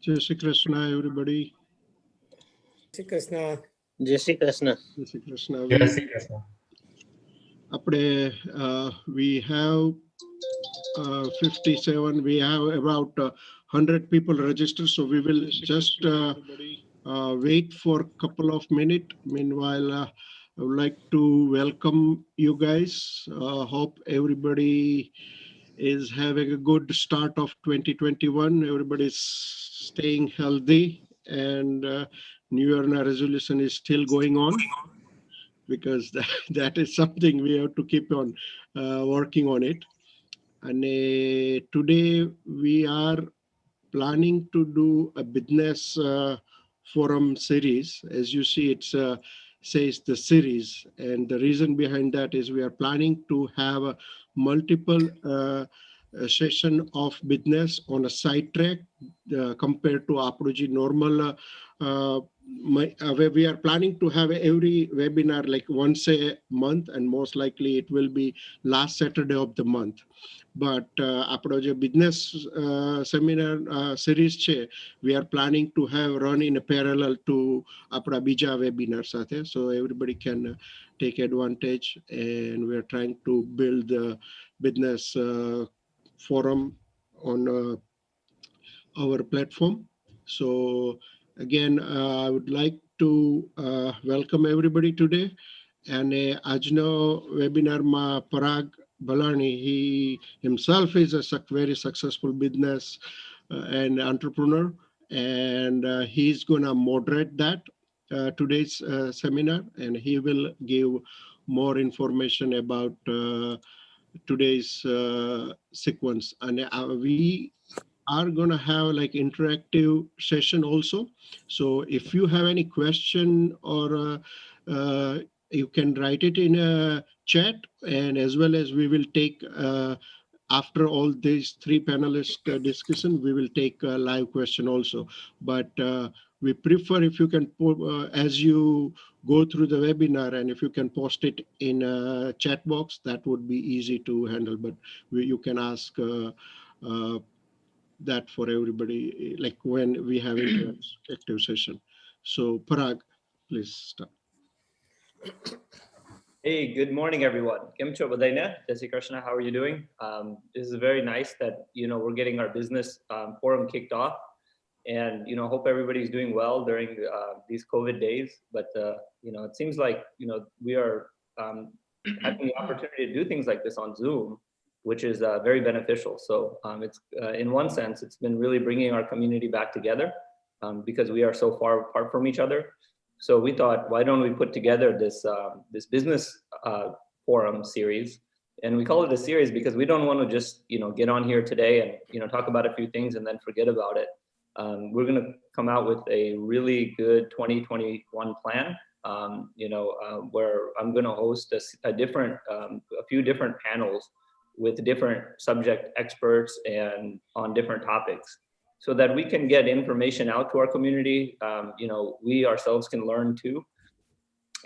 Jai Shri Krishna, everybody. Shri Krishna. Jai Shri Krishna. Jai Shri Krishna. Jai Shri Krishna. We have 57. We have about 100 people registered, so we will just wait for a couple of minutes. Meanwhile, I would like to welcome you guys. Hope everybody is having a good start of 2021. Everybody's staying healthy, and New Year resolution is still going on, because that is something we have to keep on working on it. And today we are planning to do a business forum series. As you see, it says the series, and the reason behind that is we are planning to have a multiple session of business on a side track compared to Approji normal. We are planning to have every webinar like once a month, and most likely it will be last Saturday of the month. But આપણો જે business seminar series છે, we are planning to have run in a parallel to આપણા બીજા webinar સાથે, so everybody can take advantage, and we are trying to build the business forum on our platform. So again, I would like to welcome everybody today. And આજનો webinar Parag Balani, he himself is a very successful business and entrepreneur, and he's gonna moderate that today's seminar, and he will give more information about today's sequence. And we are gonna have like interactive session also. So if you have any question, or you can write it in a chat, and as well as we will take after all these three panelists discussion, we will take a live question also. But we prefer if you can as you go through the webinar, and if you can post it in a chat box, that would be easy to handle. But you can ask that for everybody, like when we have interactive session. So Parag, please start. Hey, good morning, everyone. Kim Cho Badaina, Jai Shri Krishna, how are you doing? This is very nice that, we're getting our business forum kicked off, and, hope everybody's doing well during these COVID days. But, it seems like, we are having the opportunity to do things like this on Zoom, which is very beneficial. So it's in one sense, it's been really bringing our community back together because we are so far apart from each other. So we thought, why don't we put together this this business forum series? And we call it a series because we don't want to just get on here today and talk about a few things and then forget about it. We're going to come out with a really good 2021 plan. Where I'm going to host a few different panels with different subject experts and on different topics, so that we can get information out to our community. We ourselves can learn too,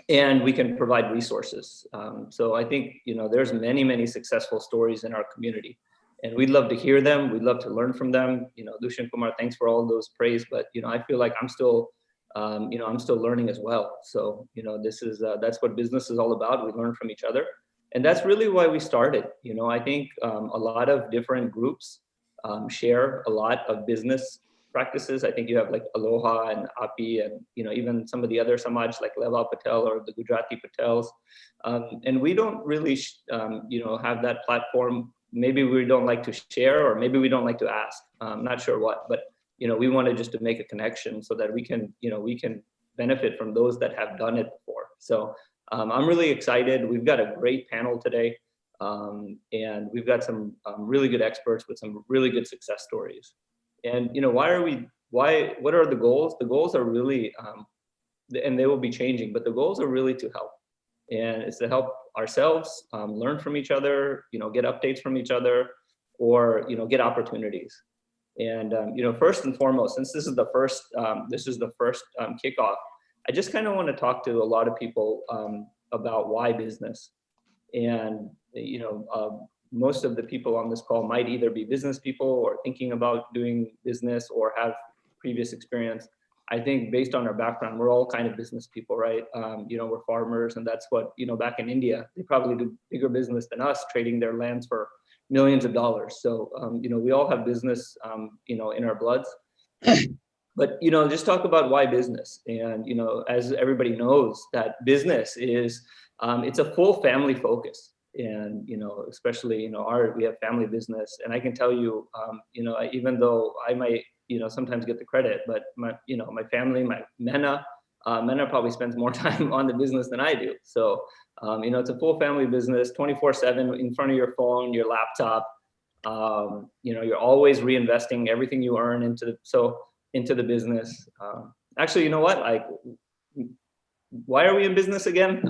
and we can provide resources. So I think, there's many successful stories in our community, and we'd love to hear them. We'd love to learn from them. Dushan Kumar, thanks for all those praise, but, I feel like I'm still, I'm still learning as well. So, this is, that's what business is all about. We learn from each other. And that's really why we started. I think a lot of different groups share a lot of business practices. I think you have like Aloha and Api, and even some of the other Samaj like Leva Patel or the Gujarati Patels. And we don't really, have that platform. Maybe we don't like to share, or maybe we don't like to ask. I'm not sure what, but we wanted just to make a connection so that we can benefit from those that have done it before. So I'm really excited. We've got a great panel today. And we've got some really good experts with some really good success stories. And what are the goals? The goals are really, and they will be changing, but the goals are really to help. And it's to help ourselves learn from each other, get updates from each other, or get opportunities. And first and foremost, since this is the first kickoff, I just kind of want to talk to a lot of people about why business. And most of the people on this call might either be business people or thinking about doing business, or have previous experience. I think based on our background, we're all kind of business people, right? We're farmers, and that's what, back in India, they probably do bigger business than us, trading their lands for millions of dollars. So, we all have business, in our bloods. But, just talk about why business. And, as everybody knows, that business is, it's a full family focus. And, especially, we have family business. And I can tell you, even though I might, sometimes get the credit, but my family, my Mena probably spends more time on the business than I do. So, it's a full family business, 24/7 in front of your phone, your laptop. You're always reinvesting everything you earn into the business. Actually, you know what? Like, why are we in business again?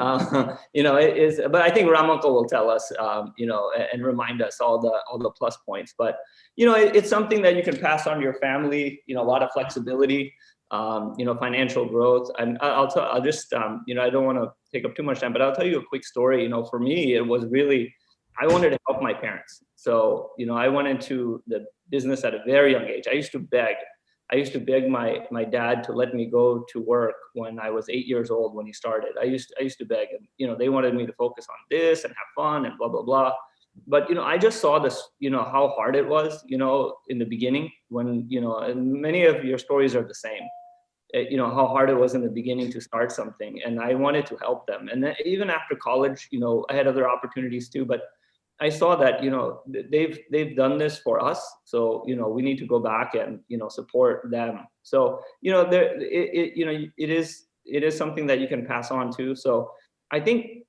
It is, but I think Ram Uncle will tell us, and remind us all the plus points. But, it's something that you can pass on to your family, a lot of flexibility, financial growth. And I'll just, I don't want to take up too much time, but I'll tell you a quick story. For me, it was really, I wanted to help my parents. So, I went into the business at a very young age. I used to beg my dad to let me go to work when I was 8 years old when he started. I used to beg, and they wanted me to focus on this and have fun and blah blah blah. But I just saw this, how hard it was, in the beginning when and many of your stories are the same. How hard it was in the beginning to start something, and I wanted to help them. And then even after college, I had other opportunities too, but I saw that, they've done this for us. So, we need to go back and, support them. So, it is something that you can pass on to. So I think,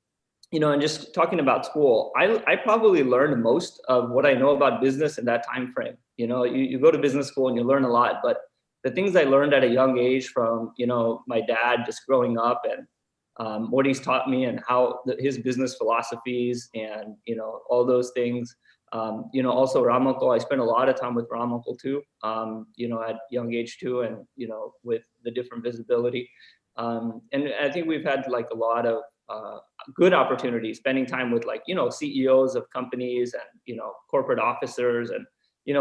and just talking about school, I probably learned most of what I know about business in that time frame. You go to business school and you learn a lot, but the things I learned at a young age from, my dad just growing up, and what he's taught me, and how his business philosophies, and all those things. Also Ram Uncle, I spent a lot of time with Ram Uncle too. At young age too, and with the different visibility. And I think we've had like a lot of good opportunities spending time with CEOs of companies and corporate officers, and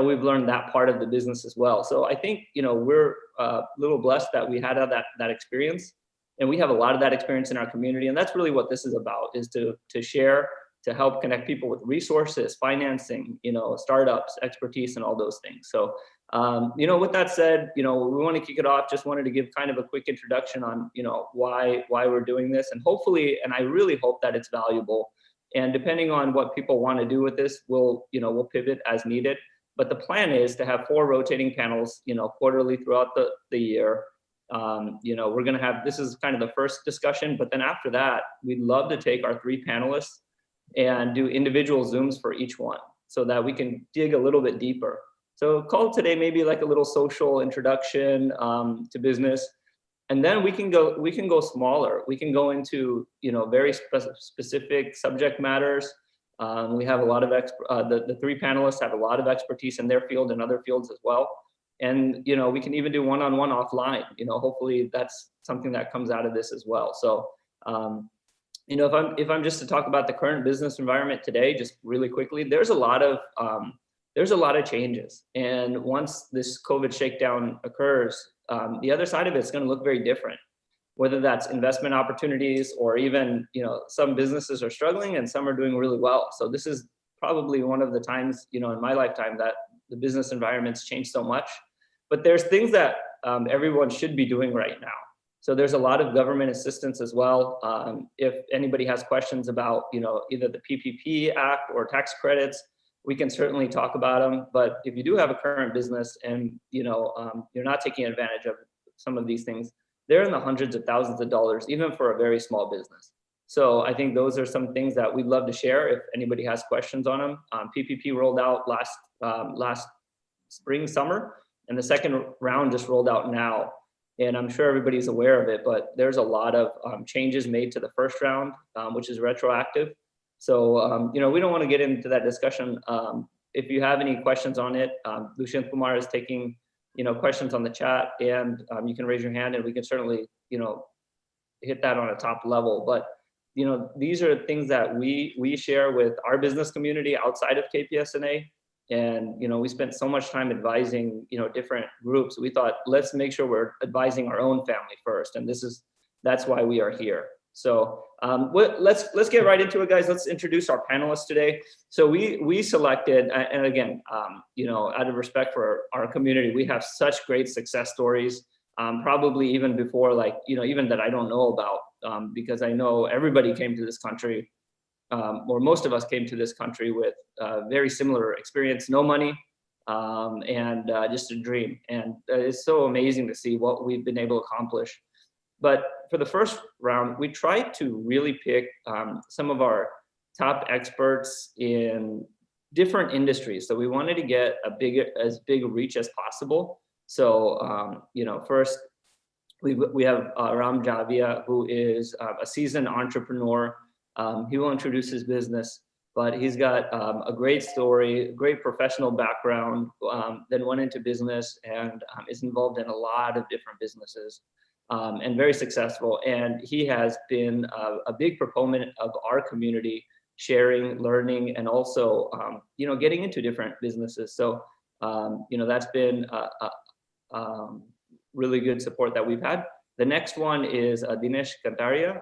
we've learned that part of the business as well. So I think we're a little blessed that we had that experience. And we have a lot of that experience in our community. And that's really what this is about, is to share, to help connect people with resources, financing, startups, expertise, and all those things. So, with that said, we want to kick it off. Just wanted to give kind of a quick introduction on, why we're doing this. And hopefully, and I really hope that it's valuable. And depending on what people want to do with this, we'll pivot as needed. But the plan is to have 4 rotating panels, quarterly throughout the year. We're going to have, this is kind of the first discussion, but then after that, we'd love to take our 3 panelists and do individual Zooms for each one so that we can dig a little bit deeper. So call today maybe like a little social introduction to business. And then we can go smaller. We can go into, very specific subject matters. We have a lot of, the 3 panelists have a lot of expertise in their field and other fields as well. And, we can even do one-on-one offline, hopefully that's something that comes out of this as well. So, if I'm just to talk about the current business environment today, just really quickly, there's a lot of changes. And once this COVID shakedown occurs, the other side of it's going to look very different, whether that's investment opportunities or even, some businesses are struggling and some are doing really well. So this is probably one of the times, in my lifetime that the business environment's changed so much. But there's things that everyone should be doing right now. So there's a lot of government assistance as well. If anybody has questions about, either the PPP Act or tax credits, we can certainly talk about them. But if you do have a current business and, you're not taking advantage of some of these things, they're in the hundreds of thousands of dollars, even for a very small business. So I think those are some things that we'd love to share if anybody has questions on them. PPP rolled out last spring, summer, and the second round just rolled out now. And I'm sure everybody's aware of it, but there's a lot of changes made to the first round, which is retroactive. So, we don't want to get into that discussion. If you have any questions on it, Lucian Kumar is taking, questions on the chat, and you can raise your hand and we can certainly, hit that on a top level. But, these are things that we share with our business community outside of KPSNA. And, we spent so much time advising, different groups. We thought, let's make sure we're advising our own family first. And that's why we are here. So let's get right into it, guys. Let's introduce our panelists today. So we selected, and again, out of respect for our community, we have such great success stories, probably even before, even that I don't know about, because I know everybody came to this country, or most of us came to this country with very similar experience, no money, and just a dream. And it's so amazing to see what we've been able to accomplish. But for the first round, we tried to really pick some of our top experts in different industries. So we wanted to get as big a reach as possible. So, first we have Ram Javia, who is a seasoned entrepreneur. He will introduce his business, but he's got a great story, great professional background, then went into business and is involved in a lot of different businesses. And very successful. And he has been a big proponent of our community, sharing, learning, and also, getting into different businesses. So, that's been really good support that we've had. The next one is Dinesh Kantaria.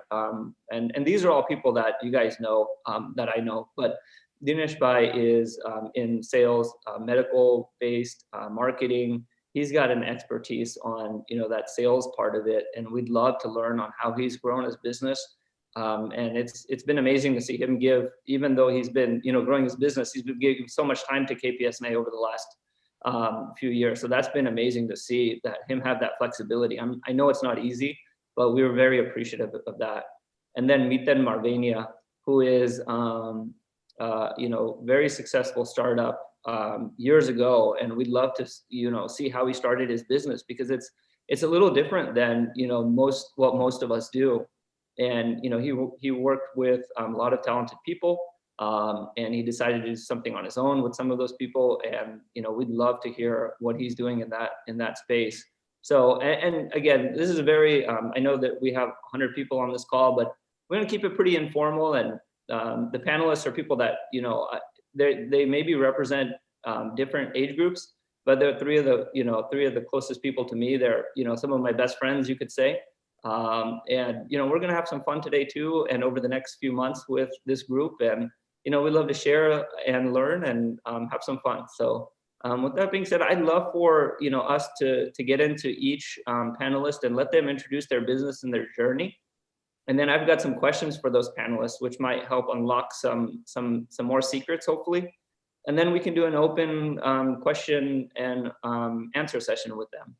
And these are all people that you guys know, that I know. But Dinesh Bhai is in sales, medical-based marketing. He's got an expertise on, that sales part of it, and we'd love to learn on how he's grown his business. And it's been amazing to see him give, even though he's been, growing his business, he's been giving so much time to KPSNA over the last few years. So that's been amazing to see that him have that flexibility. I know it's not easy, but we were very appreciative of that. And then Miten Marvania, who is, very successful startup years ago, and we'd love to see how he started his business, because it's a little different than what most of us do. And he worked with a lot of talented people, and he decided to do something on his own with some of those people. And we'd love to hear what he's doing in that space. So and again, this is a very I know that we have 100 people on this call, but we're going to keep it pretty informal. And the panelists are people that they maybe represent different age groups, but they're three of the closest people to me. They're some of my best friends, you could say. And we're gonna have some fun today too, and over the next few months with this group. And we love to share and learn and have some fun. So with that being said, I'd love for us to get into each panelist and let them introduce their business and their journey. And then I've got some questions for those panelists, which might help unlock some more secrets, hopefully. And then we can do an open question and answer session with them.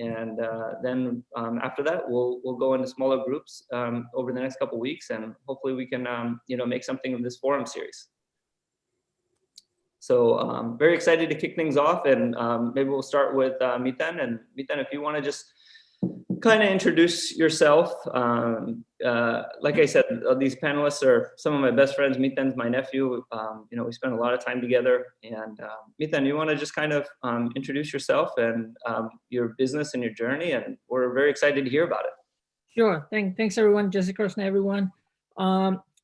And then after that, we'll go into smaller groups over the next couple of weeks, and hopefully we can make something of this forum series. So very excited to kick things off, and maybe we'll start with Miten. And Miten, if you want to just kind of introduce yourself. Like I said, these panelists are some of my best friends. Miten's my nephew. We spend a lot of time together. And Miten, you want to just kind of introduce yourself and your business and your journey, and we're very excited to hear about it. Sure. Thanks everyone. Jai Shri Krishna, everyone.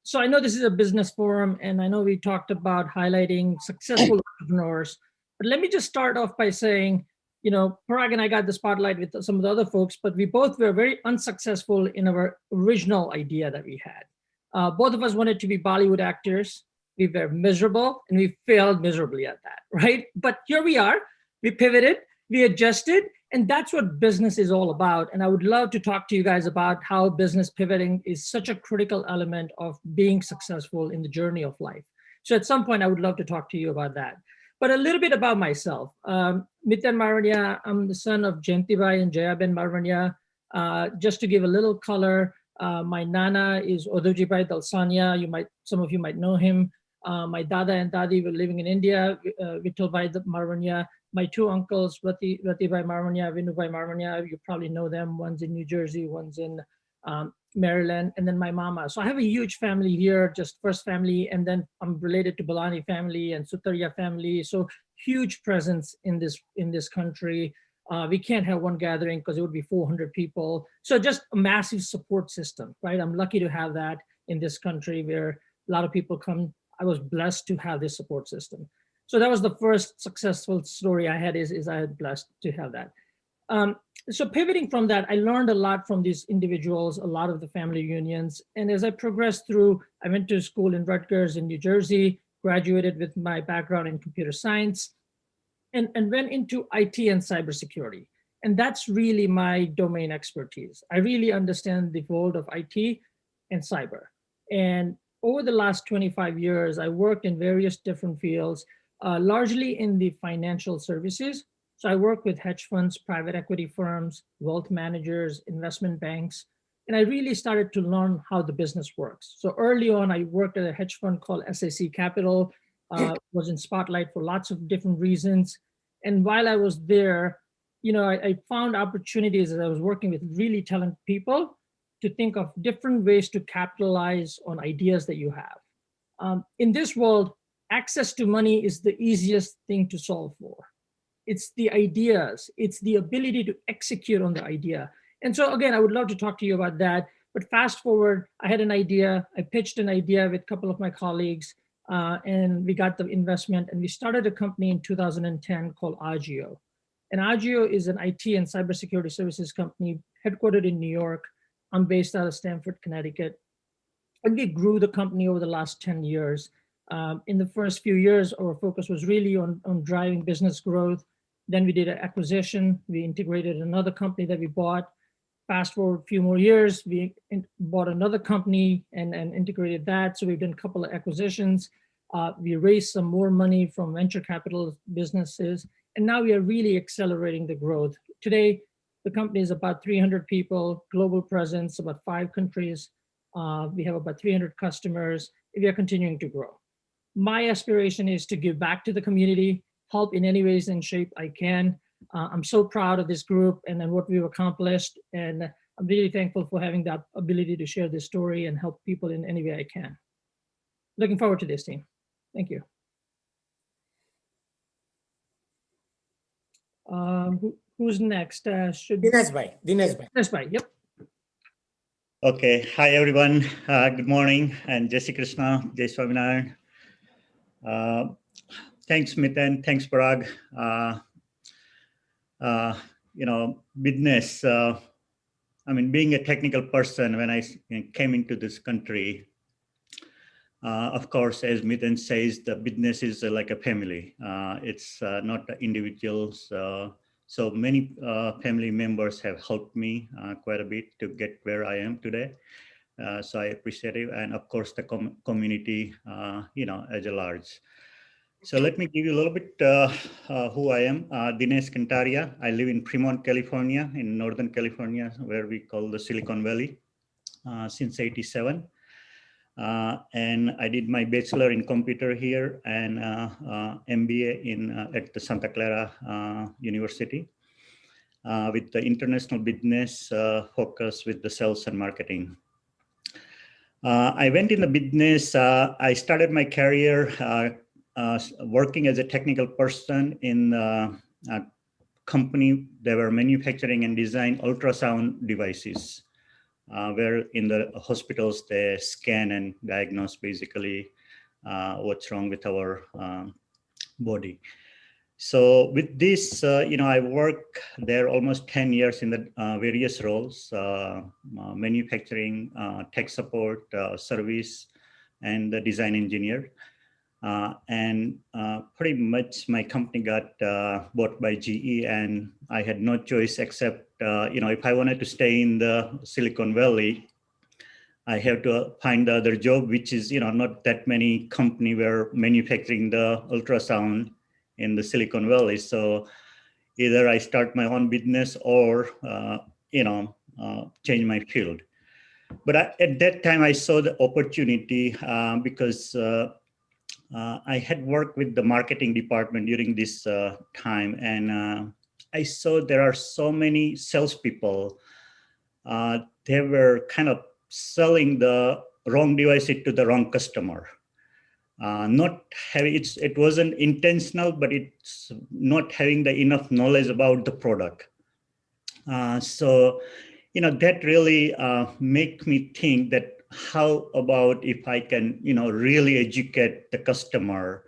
So I know this is a business forum, and I know we talked about highlighting successful entrepreneurs, but let me just start off by saying, Parag and I got the spotlight with some of the other folks, but we both were very unsuccessful in our original idea that we had. Both of us wanted to be Bollywood actors. We were miserable, and we failed miserably at that, right? But here we are. We pivoted, we adjusted, and that's what business is all about. And I would love to talk to you guys about how business pivoting is such a critical element of being successful in the journey of life. So at some point, I would love to talk to you about that. But a little bit about myself. Miten Marvania, I'm the son of Jayantibai and Jayaben Marvania. Just to give a little color, my nana is Odojibai Dalsania. Some of you might know him. My dada and dadi were living in India, Vittalbai Marvania. My two uncles, Ratibai Marvania, Vinubai Marvania, you probably know them. One's in New Jersey, one's in Maryland, and then my mama. So I have a huge family here, just first family, and then I'm related to Balani family and Sutaria family. So huge presence in this country. We can't have one gathering because it would be 400 people. So just a massive support system, right? I'm lucky to have that in this country where a lot of people come. I was blessed to have this support system. So that was the first successful story I had is I had blessed to have that. So pivoting from that, I learned a lot from these individuals, a lot of the family unions. And as I progressed through, I went to school in Rutgers in New Jersey, graduated with my background in computer science, and went into IT and cybersecurity. And that's really my domain expertise. I really understand the world of IT and cyber. And over the last 25 years, I worked in various different fields, largely in the financial services. So I work with hedge funds, private equity firms, wealth managers, investment banks, and I really started to learn how the business works. So early on, I worked at a hedge fund called SAC Capital, was in spotlight for lots of different reasons. And while I was there, I found opportunities as I was working with really talented people to think of different ways to capitalize on ideas that you have. In this world, access to money is the easiest thing to solve for. It's the ideas, it's the ability to execute on the idea. And so again, I would love to talk to you about that. But fast forward, I had an idea, I pitched an idea with a couple of my colleagues, and we got the investment, and we started a company in 2010 called Agio. And Agio is an IT and cybersecurity services company headquartered in New York. I'm based out of Stamford, Connecticut. And we grew the company over the last 10 years. In the first few years, our focus was really on driving business growth. Then we did an acquisition. We integrated another company that we bought. Fast forward a few more years, we bought another company and integrated that. So we've done a couple of acquisitions. We raised some more money from venture capital businesses. And now we are really accelerating the growth. Today, the company is about 300 people, global presence, about 5 countries. We have about 300 customers. We are continuing to grow. My aspiration is to give back to the community, help in any ways and shape I can. I'm so proud of this group and then what we've accomplished. And I'm really thankful for having that ability to share this story and help people in any way I can. Looking forward to this, team. Thank you. Who's next? Dinesh bhai. Dinesh bhai, yep. Okay, hi everyone. Good morning, and Jai Shri Krishna, Jai Swaminarayan. Thanks, Miten. Thanks, Parag. Business. Being a technical person, when I came into this country, of course, as Miten says, the business is like a family. It's not individuals. So many family members have helped me quite a bit to get where I am today. So I appreciate it. And of course, the community, as a large. So let me give you a little bit who I am. Dinesh Kantaria. I live in Fremont, California, in Northern California, where we call the Silicon Valley, since '87. And I did my bachelor in computer here and MBA at the Santa Clara University with the international business focus with the sales and marketing. I went in the business. I started my career working as a technical person in a company. They were manufacturing and design ultrasound devices, where in the hospitals they scan and diagnose basically what's wrong with our body. So with this, I worked there almost 10 years in the various roles, manufacturing, tech support, service, and the design engineer. And pretty much my company got bought by GE, and I had no choice except, if I wanted to stay in the Silicon Valley, I have to find the other job, which is, not that many company were manufacturing the ultrasound in the Silicon Valley. So either I start my own business or, change my field. But at that time, I saw the opportunity because I had worked with the marketing department during this time, and I saw there are so many salespeople. They were kind of selling the wrong device to the wrong customer. It wasn't intentional, but it's not having the enough knowledge about the product. So that really make me think that how about if I can, really educate the customer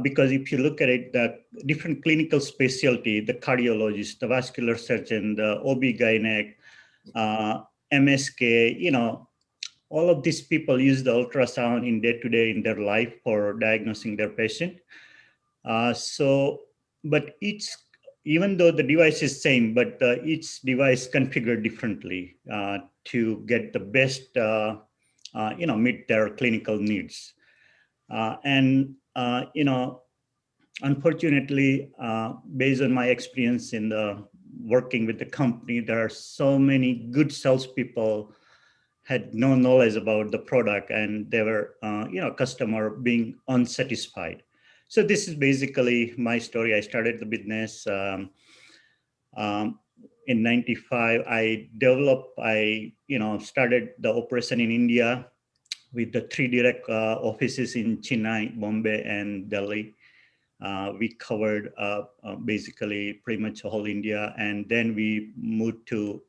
Because if you look at it, the different clinical specialty, the cardiologist, the vascular surgeon, the OB-GYN, MSK, all of these people use the ultrasound in day-to-day in their life for diagnosing their patient. But even though the device is same, but each device configured differently to get the best, meet their clinical needs. Unfortunately, based on my experience in the working with the company, there are so many good salespeople had no knowledge about the product, and they were, customer being unsatisfied. So this is basically my story. I started the business in '95. I started the operation in India with the 3 direct offices in Chennai, Bombay, and Delhi. We covered basically pretty much whole India, and then we moved to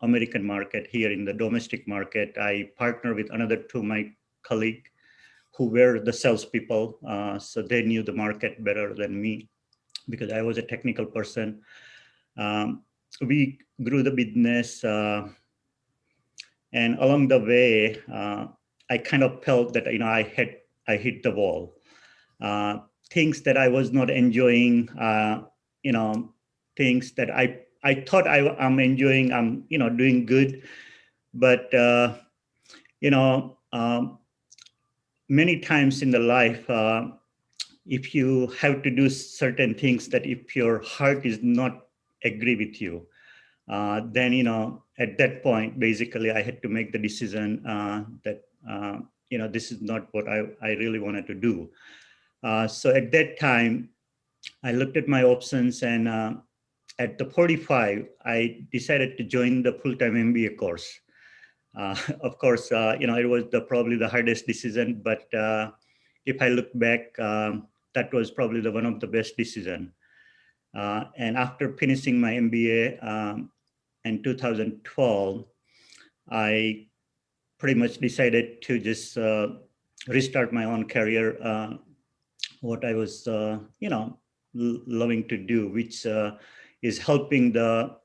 American market here in the domestic market. I partnered with another 2 my colleagues who were the salespeople, so they knew the market better than me because I was a technical person. We grew the business, and along the way, I kind of felt that I hit the wall. Things that I was not enjoying, things that I thought I'm enjoying, I'm doing good, but many times in the life, if you have to do certain things that if your heart is not agree with you, then at that point basically I had to make the decision that this is not what I really wanted to do. So at that time, I looked at my options, and at the 45, I decided to join the full-time MBA course. Of course, it was probably the hardest decision, but if I look back, that was probably one of the best decision. And after finishing my MBA in 2012, I pretty much decided to just restart my own career, what I was, loving to do, which is helping the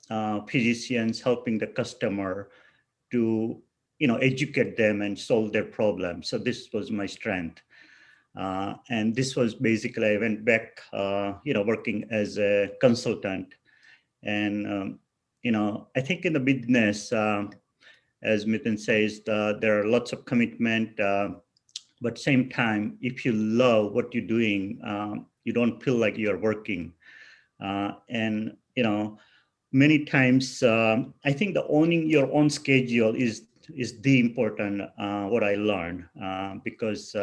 physicians, helping the customer to, educate them and solve their problems. So this was my strength. And this was basically, I went back, working as a consultant. And, I think in the business, as Miten says, there are lots of commitment, but same time, if you love what you're doing, you don't feel like you're working. And, many times, I think the owning your own schedule is the important, what I learned, because,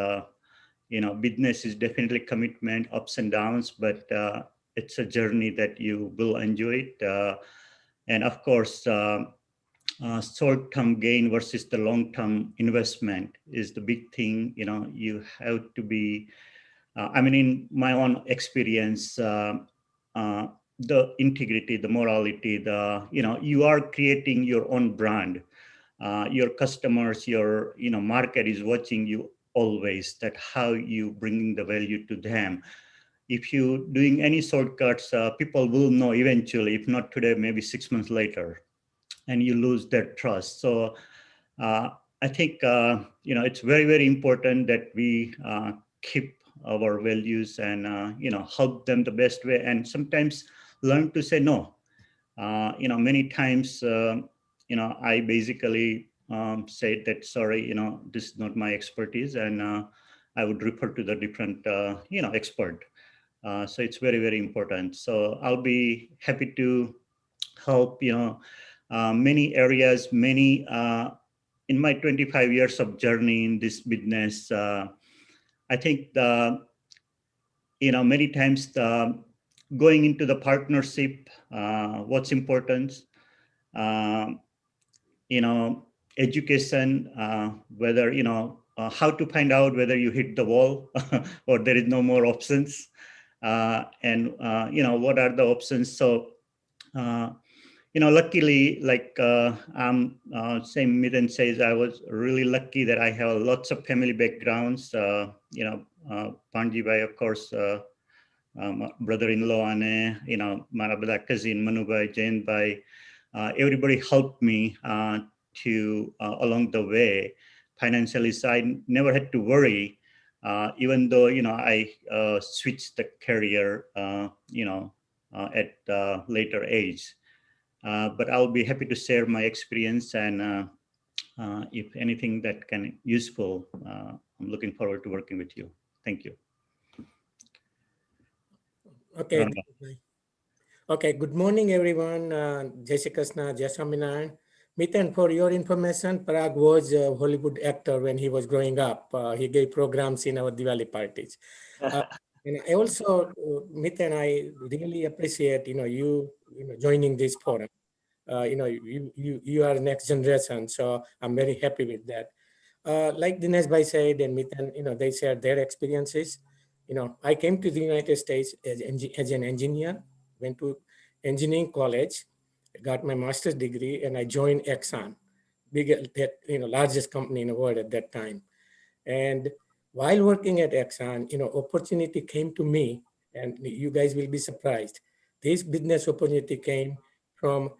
business is definitely commitment, ups and downs, but it's a journey that you will enjoy it. And of course, short-term gain versus the long-term investment is the big thing. You have to be, in my own experience, the integrity, the morality, you are creating your own brand. Your customers, your market is watching you always, that how you bringing the value to them. If you doing any shortcuts, people will know eventually, if not today, maybe 6 months later, and you lose their trust. So I think, it's very, very important that we keep our values and, help them the best way. And sometimes learn to say no. Many times, I basically said that, sorry, this is not my expertise, and I would refer to the different, expert. So it's very, very important. So I'll be happy to help, many areas, many, in my 25 years of journey in this business, I think many times going into the partnership, what's important, education, whether, how to find out whether you hit the wall or there is no more options, and, what are the options. So, luckily, like same Miten says, I was really lucky that I have lots of family backgrounds. Panji Bhai, of course, brother-in-law, and my cousin Manu Bhai, Jain Bhai, everybody helped me to along the way financially. So I never had to worry, even though I switched the career, at later age. But I'll be happy to share my experience, and if anything that can useful, I'm looking forward to working with you. Thank you. Okay. Okay. Good morning, everyone. Jai Shri Krishna, Jai Swaminarayan. Miten, for your information, Parag was a Hollywood actor when he was growing up. He gave programs in our Diwali parties. And I also, Miten, I really appreciate you joining this forum. You are next generation, so I'm very happy with that. Like Dinesh Bhai said, and Miten, they shared their experiences. I came to the United States as an engineer, went to engineering college, got my master's degree, and I joined Exxon, largest company in the world at that time. And while working at Exxon, opportunity came to me, and you guys will be surprised. This business opportunity came from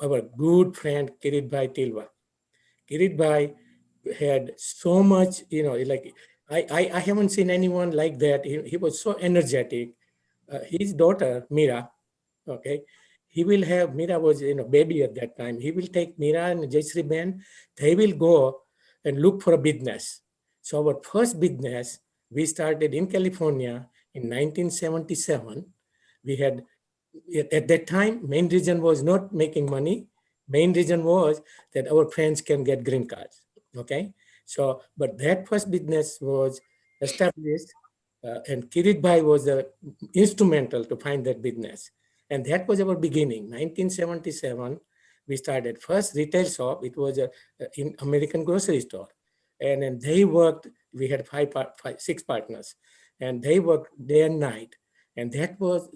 our good friend Kirit Bhai Tilwa. Kirit Bhai had so much, like I haven't seen anyone like that. He was so energetic. His daughter, Mira, okay, Mira was, baby at that time. He will take Mira and Jayshree Ben. They will go and look for a business. So our first business, we started in California in 1977. We had, at that time, main reason was not making money. Main reason was that our friends can get green cards. Okay. So, but that first business was established, and Kirit Bhai was instrumental to find that business. And that was our beginning. 1977, we started first retail shop. It was in American grocery store. And then they worked, we had six partners, and they worked day and night. And that was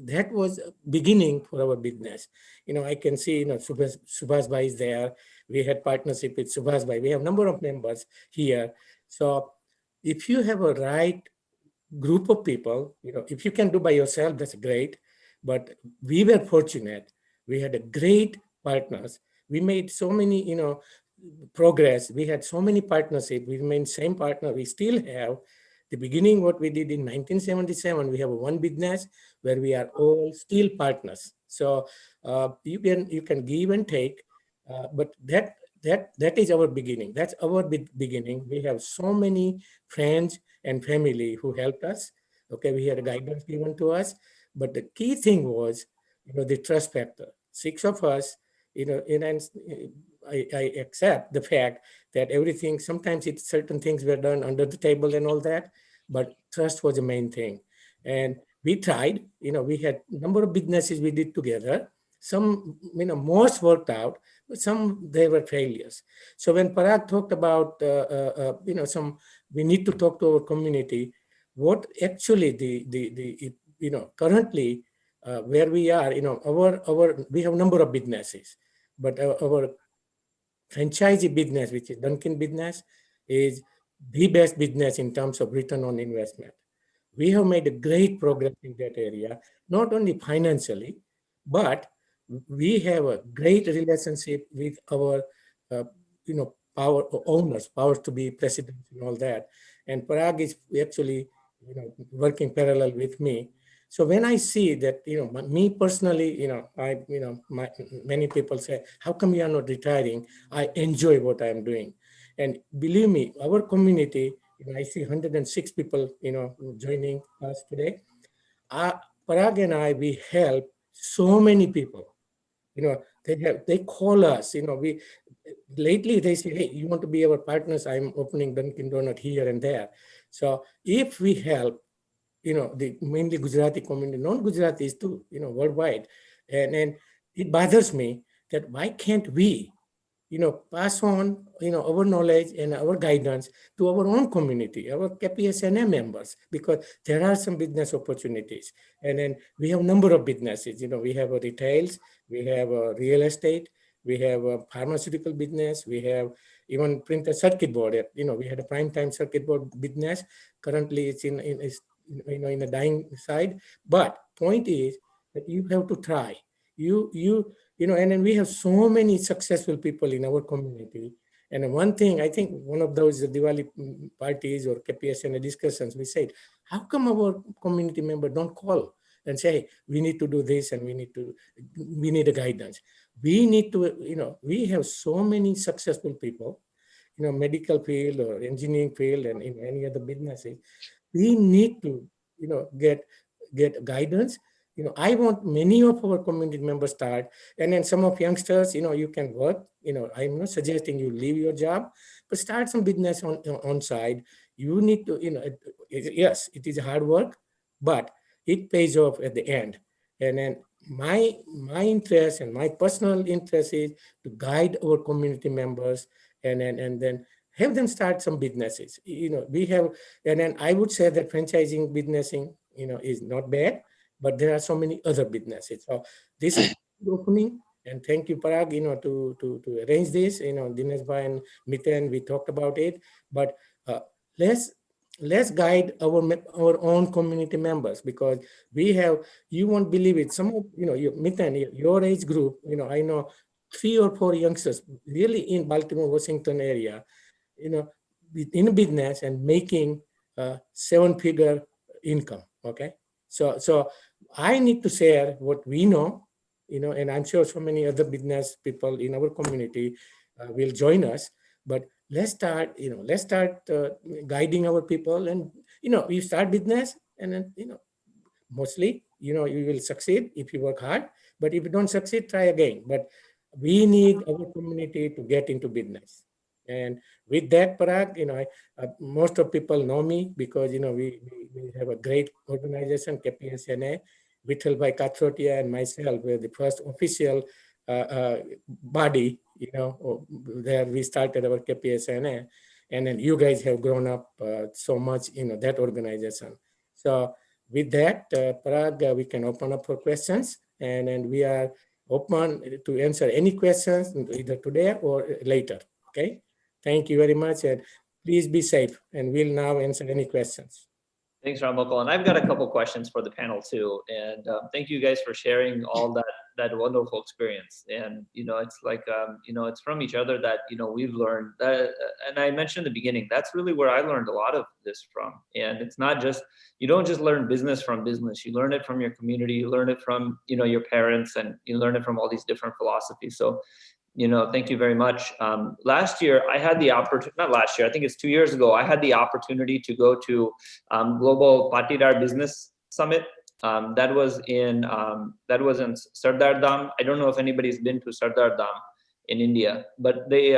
a beginning for our business. I can see, Subhas Bhai is there. We had partnership with Subhas Bhai. We have a number of members here. So if you have a right group of people, if you can do by yourself, that's great. But we were fortunate. We had a great partners. We made so many, progress. We had so many partnerships. We remained same partner. We still have the beginning. What we did in 1977, we have one business where we are all still partners. So you can give and take, but that is our beginning. That's our beginning. We have so many friends and family who helped us. Okay, we had a guidance given to us, but the key thing was, the trust factor. Six of us, and I accept the fact that everything, sometimes it's certain things were done under the table and all that, but trust was the main thing. And we tried, we had a number of businesses we did together. Some, most worked out, but some, they were failures. So when Parag talked about, we need to talk to our community, what actually currently where we are, we have a number of businesses, but our franchisee business, which is Dunkin' business, is the best business in terms of return on investment. We have made a great progress in that area, not only financially, but we have a great relationship with our, power owners, powers to be president and all that. And Parag is actually, working parallel with me. So when I see that, me personally, many people say, how come you are not retiring? I enjoy what I am doing. And believe me, our community, I see 106 people, joining us today. Parag and I, we help so many people. They call us, lately they say, hey, you want to be our partners? I'm opening Dunkin' Donut here and there. So if we help, the mainly Gujarati community, non-Gujaratis too, worldwide. And it bothers me that why can't we, pass on, our knowledge and our guidance to our own community, our KPSNA members, because there are some business opportunities. And then we have a number of businesses, we have a retails, we have a real estate, we have a pharmaceutical business, we have even printed circuit board. We had a prime time circuit board business. Currently it's in a dying side. But point is that you have to try. And then we have so many successful people in our community. And one thing, I think one of those Diwali parties or KPSNA discussions, we said, how come our community member don't call and say, we need to do this and we need a guidance. We need to, we have so many successful people, medical field or engineering field and in any other businesses. We need to, get guidance. I want many of our community members start, and then some of youngsters, you can work. I'm not suggesting you leave your job, but start some business on side. You need to, yes, it is hard work, but it pays off at the end. And then my interest and my personal interest is to guide our community members and then have them start some businesses. We have, and then I would say that franchising businessing, is not bad, but there are so many other businesses. So this is opening, and thank you, Parag, to arrange this. Dinesh and Miten, we talked about it, but let's guide our own community members, because we have, you won't believe it. Some of Miten, your age group, I know 3 or 4 youngsters really in Baltimore, Washington area, in business and making 7-figure income. Okay, so I need to share what we know, and I'm sure so many other business people in our community will join us. But let's start guiding our people, and you start business, and then mostly you will succeed if you work hard. But if you don't succeed, try again. But we need our community to get into business. And with that, Parag, most of people know me because, we have a great organization, KPSNA. Vittal Bhai Kathrotia and myself were the first official body, there we started our KPSNA. And then you guys have grown up so much, that organization. So with that, Parag, we can open up for questions, and then we are open to answer any questions either today or later. Okay. Thank you very much, and please be safe, and we'll now answer any questions. Thanks, Ramokal. And I've got a couple questions for the panel too. And thank you guys for sharing all that wonderful experience. And, it's like, it's from each other that, we've learned that. And I mentioned in the beginning, that's really where I learned a lot of this from. And it's not just, you don't just learn business from business. You learn it from your community. You learn it from, your parents, and you learn it from all these different philosophies. So, thank you very much. Last year, I had the opportunity, not last year, I think it's 2 years ago, I had the opportunity to go to Global Patidar Business Summit. That was in Sardar Dham. I don't know if anybody's been to Sardar Dham in India, but they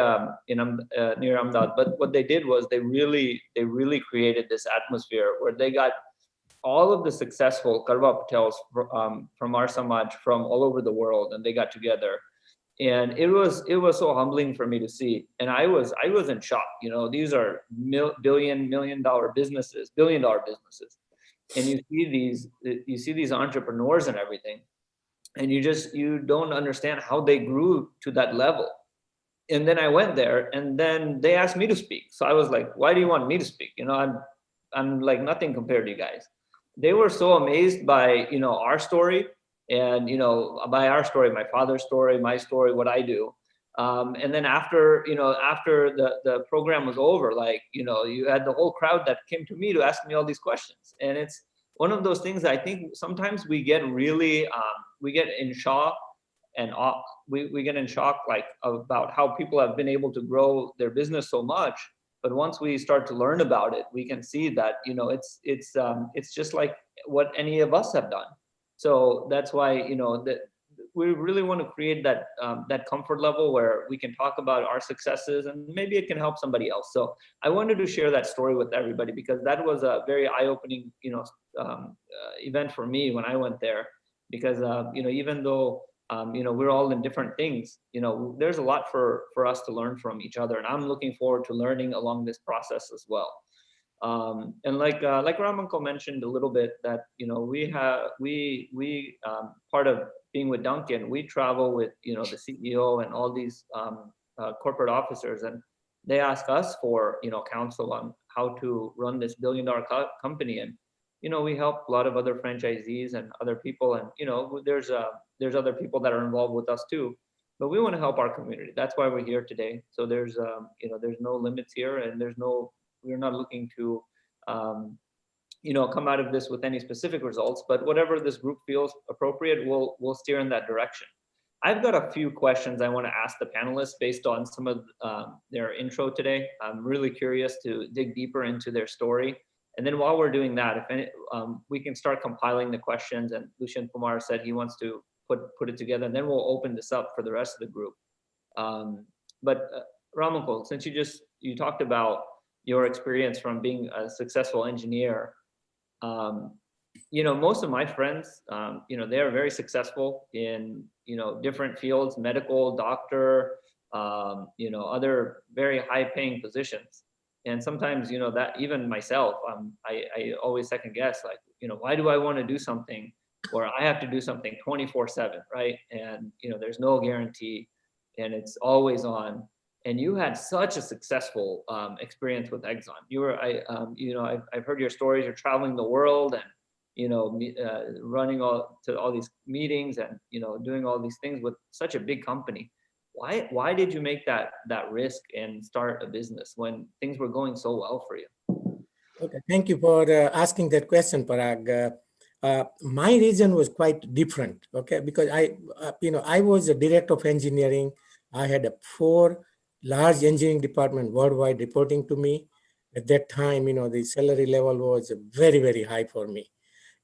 near Ahmedabad. But what they did was they really created this atmosphere where they got all of the successful Karwa Patels from our Samaj from all over the world, and they got together. And it was so humbling for me to see, and I was in shock. These are billion-dollar businesses, and you see these entrepreneurs and everything, and you don't understand how they grew to that level. And then I went there, and then they asked me to speak. So I was like, why do you want me to speak? I'm like nothing compared to you guys. They were so amazed by our story. And by our story, my father's story, my story, what I do, and then after the program was over, you had the whole crowd that came to me to ask me all these questions. And it's one of those things that I think sometimes we get really we get in shock, and we get in shock about how people have been able to grow their business so much. But once we start to learn about it, we can see that it's just like what any of us have done. So that's why, that we really want to create that comfort level where we can talk about our successes, and maybe it can help somebody else. So I wanted to share that story with everybody, because that was a very eye-opening, event for me when I went there. Because, even though we're all in different things. There's a lot for us to learn from each other, and I'm looking forward to learning along this process as well. And like Ramanko mentioned a little bit, that we part of being with Dunkin', we travel with the CEO and all these corporate officers, and they ask us for counsel on how to run this billion-dollar company. And we help a lot of other franchisees and other people, and there's other people that are involved with us too. But we want to help our community. That's why we're here today. So there's there's no limits here, and we're not looking to come out of this with any specific results, but whatever this group feels appropriate, we'll steer in that direction. I've got a few questions I want to ask the panelists based on some of their intro today. I'm really curious to dig deeper into their story. And then while we're doing that, we can start compiling the questions, and Lucian Kumar said he wants to put it together, and then we'll open this up for the rest of the group. But Ramanko, since you talked about your experience from being a successful engineer, most of my friends, they are very successful in, different fields, medical, doctor, other very high paying positions. And sometimes, that even myself, I always second guess, like, why do I want to do something where I have to do something 24/7, right? And, there's no guarantee, and it's always on. And you had such a successful experience with Exxon. I've heard your stories. You're traveling the world, and running all these meetings, and doing all these things with such a big company. Why did you make that risk and start a business when things were going so well for you? Okay, thank you for asking that question, Parag. My reason was quite different. Okay, because I was a director of engineering. I had 4 large engineering department worldwide reporting to me. At that time, the salary level was very, very high for me.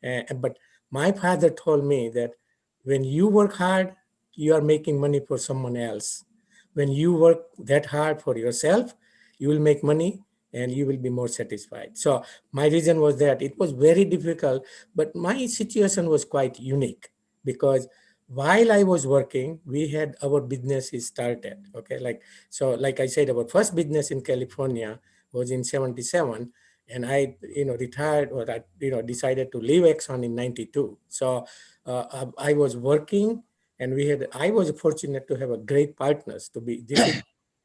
But my father told me that when you work hard, you are making money for someone else. When you work that hard for yourself, you will make money and you will be more satisfied. So my reason was that it was very difficult, but my situation was quite unique, because while I was working, we had our businesses started. Okay, like I said, our first business in California was in 77, and I retired, or I decided to leave Exxon in 92. So I was working, and I was fortunate to have a great partners to be.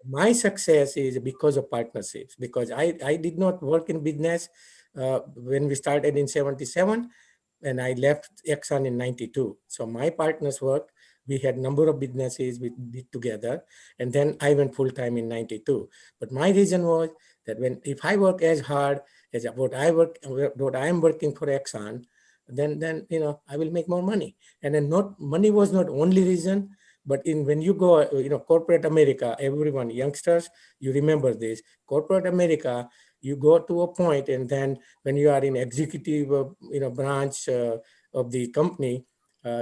My success is because of partnerships, because I did not work in business when we started in 77, and I left Exxon in 92. So my partners worked. We had number of businesses we did together, and then I went full time in 92. But my reason was that if I work as hard as what I am working for Exxon, then I will make more money. And then money was not only reason, but when you go, corporate America, everyone, youngsters, you remember this, corporate America, you go to a point, and then when you are in executive, branch of the company,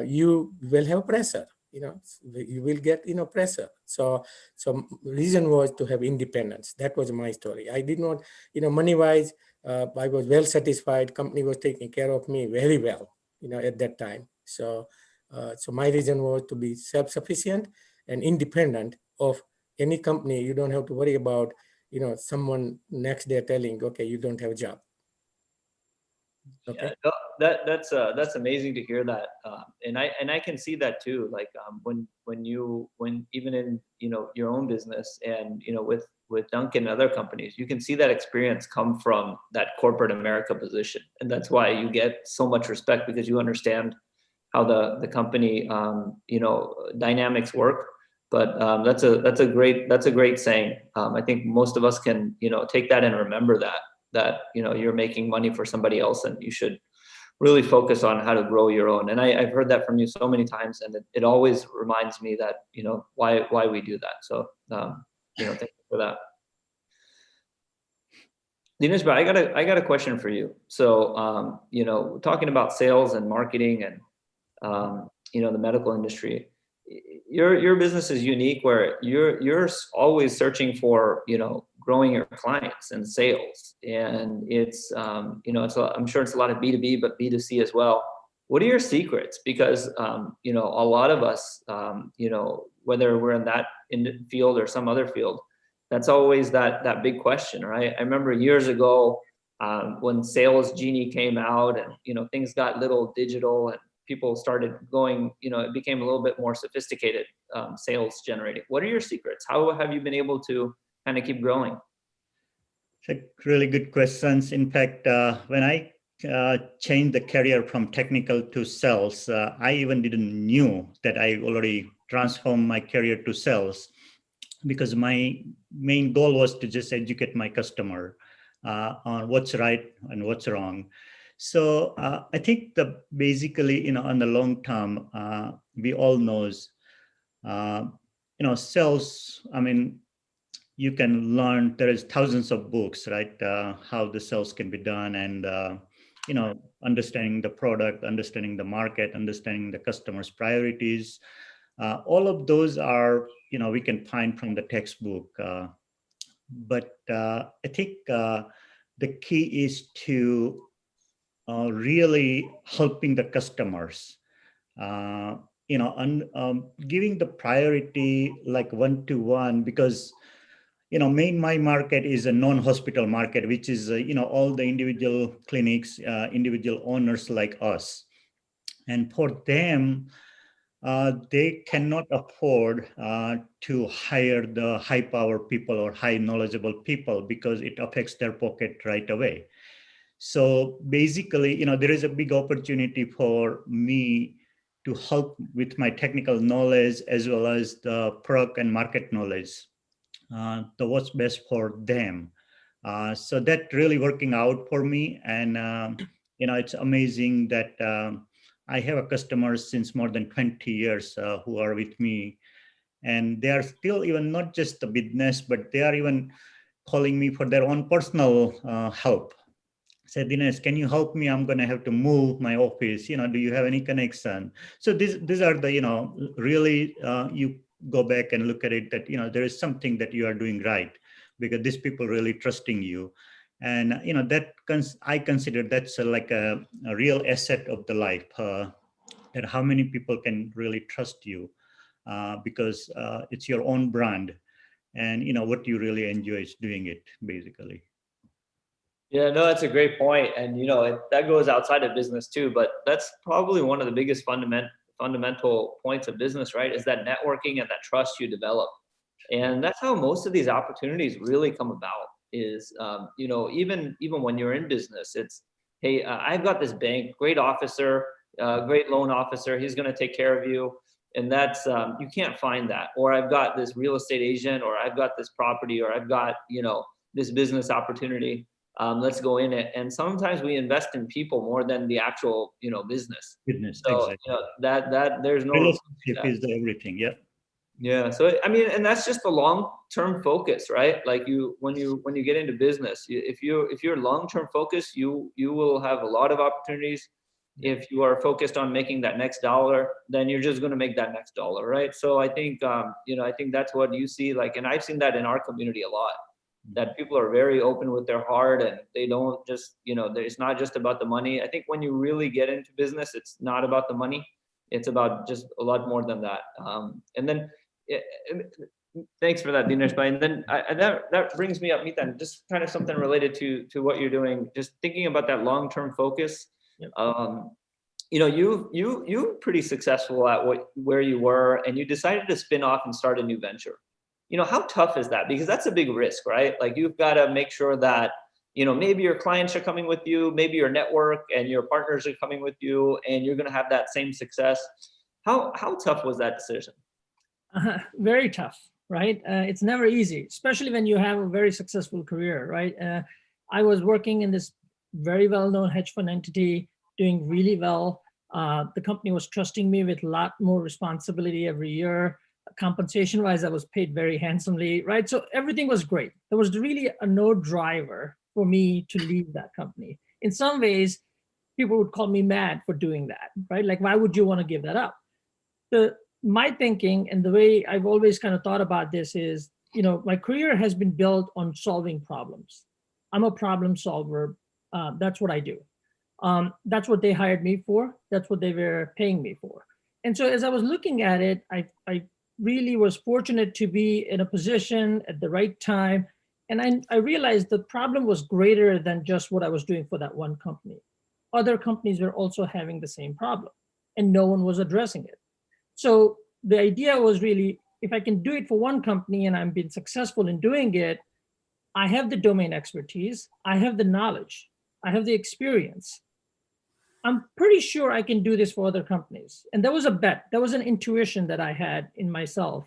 you will have pressure. You will get pressure. So reason was to have independence. That was my story. I did not, money wise, I was well satisfied. Company was taking care of me very well, at that time. So my reason was to be self-sufficient and independent of any company. You don't have to worry about someone next day telling, okay, you don't have a job. Okay. Yeah, that's amazing to hear that, and I can see that too. Like when even in your own business, and with Dunkin' and other companies, you can see that experience come from that corporate America position, and that's why you get so much respect, because you understand how the company dynamics work. But that's a great saying. I think most of us can take that and remember that you're making money for somebody else, and you should really focus on how to grow your own. And I've heard that from you so many times, and it always reminds me that why we do that. So thank you for that. Dinesh, but I got a question for you. So talking about sales and marketing and the medical industry, your business is unique, where you're always searching for growing your clients and sales, and it's I'm sure it's a lot of B2B, but B2C as well. What are your secrets? Because, you know, a lot of us, you know, whether we're in that field or some other field, that's always that big question, right? I remember years ago when Sales Genie came out and, you know, things got little digital and people started going, you know, it became a little bit more sophisticated sales generating. What are your secrets? How have you been able to kind of keep growing? Really good questions. In fact, when I changed the career from technical to sales, I even didn't knew that I already transformed my career to sales, because my main goal was to just educate my customer on what's right and what's wrong. So I think that basically, you know, on the long term, we all knows, you know, sales, I mean, you can learn, there is thousands of books, right? How the sales can be done, and, you know, understanding the product, understanding the market, understanding the customer's priorities. All of those are, you know, we can find from the textbook. But I think the key is to really helping the customers, you know, and giving the priority like one-to-one, because, you know, my market is a non-hospital market, which is, you know, all the individual clinics, individual owners like us. And for them, they cannot afford to hire the high power people or high knowledgeable people, because it affects their pocket right away. So basically, you know, there is a big opportunity for me to help with my technical knowledge as well as the product and market knowledge, the what's best for them. So that really working out for me. And, you know, it's amazing that I have a customers since more than 20 years who are with me, and they are still even not just the business, but they are even calling me for their own personal help. Say, Dinesh, can you help me? I'm going to have to move my office. You know, do you have any connection? So these are the, you know, really you go back and look at it, that, you know, there is something that you are doing right, because these people really trusting you. And, you know, that I consider that's like a real asset of the life, that how many people can really trust you, because it's your own brand, and, you know, what you really enjoy is doing it, basically. Yeah, no, that's a great point. And, you know, that goes outside of business too, but that's probably one of the biggest fundamental points of business, right? Is that networking and that trust you develop. And that's how most of these opportunities really come about is, you know, even when you're in business, it's, hey, I've got this bank, great officer, great loan officer, he's going to take care of you. And that's, you can't find that. Or I've got this real estate agent, or I've got this property, or I've got, you know, this business opportunity. Let's go in it. And sometimes we invest in people more than the actual, you know, business. So, exactly. you know, that there's no relationship is everything. Yeah. Yeah. So, I mean, and that's just the long-term focus, right? Like when you get into business, if you're long-term focused, you will have a lot of opportunities. If you are focused on making that next dollar, then you're just going to make that next dollar, right? So I think, you know, I think that's what you see, like, and I've seen that in our community a lot, that people are very open with their heart, and they don't just, you know, it's not just about the money. I think when you really get into business, it's not about the money. It's about just a lot more than that. And then, thanks for that, Dinesh. And then that brings me up, Miten, just kind of something related to what you're doing, just thinking about that long-term focus. Yep. You know, you're pretty successful at where you were, and you decided to spin off and start a new venture. You know, how tough is that? Because that's a big risk, right? Like, you've got to make sure that, you know, maybe your clients are coming with you, maybe your network and your partners are coming with you, and you're going to have that same success. How tough was that decision? Very tough, right? It's never easy, especially when you have a very successful career, right? I was working in this very well-known hedge fund entity, doing really well. The company was trusting me with a lot more responsibility every year. Compensation-wise, I was paid very handsomely, right? So everything was great. There was really no driver for me to leave that company. In some ways, people would call me mad for doing that, right? Like, why would you want to give that up? My thinking and the way I've always kind of thought about this is, you know, my career has been built on solving problems. I'm a problem solver. That's what I do. That's what they hired me for. That's what they were paying me for. And so as I was looking at it, I really was fortunate to be in a position at the right time. And I realized the problem was greater than just what I was doing for that one company. Other companies were also having the same problem, and no one was addressing it. So the idea was really, if I can do it for one company and I'm being successful in doing it, I have the domain expertise, I have the knowledge, I have the experience. I'm pretty sure I can do this for other companies. And that was a bet. That was an intuition that I had in myself.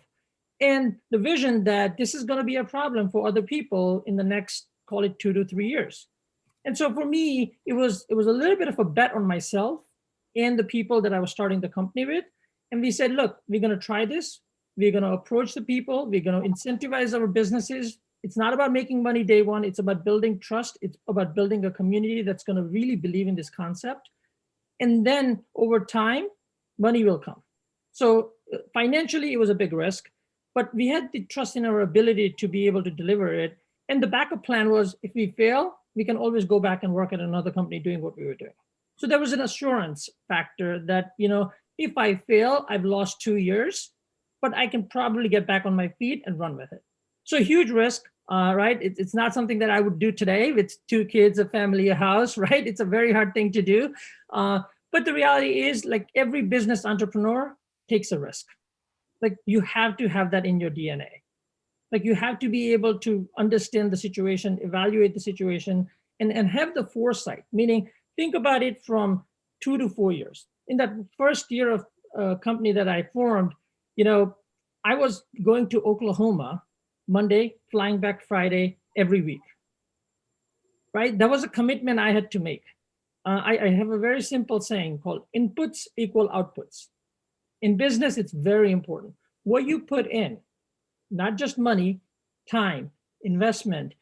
And the vision that this is going to be a problem for other people in the next, call it 2 to 3 years. And so for me, it was a little bit of a bet on myself and the people that I was starting the company with. And we said, look, we're going to try this. We're going to approach the people. We're going to incentivize our businesses. It's not about making money day one. It's about building trust. It's about building a community that's going to really believe in this concept. And then over time, money will come. So financially, it was a big risk, but we had the trust in our ability to be able to deliver it. And the backup plan was, if we fail, we can always go back and work at another company doing what we were doing. So there was an assurance factor that, if I fail, I've lost 2 years, but I can probably get back on my feet and run with it. So huge risk, right? It's not something that I would do today with 2 kids, a family, a house, right? It's a very hard thing to do. But the reality is, like, every business entrepreneur takes a risk. Like, you have to have that in your DNA. Like, you have to be able to understand the situation, evaluate the situation, and have the foresight, meaning think about it from 2 to 4 years. In that first year of company that I formed, I was going to Oklahoma Monday, flying back Friday every week, right? That was a commitment I had to make. I have a very simple saying called inputs equal outputs. In business, it's very important. What you put in, not just money, time, investment,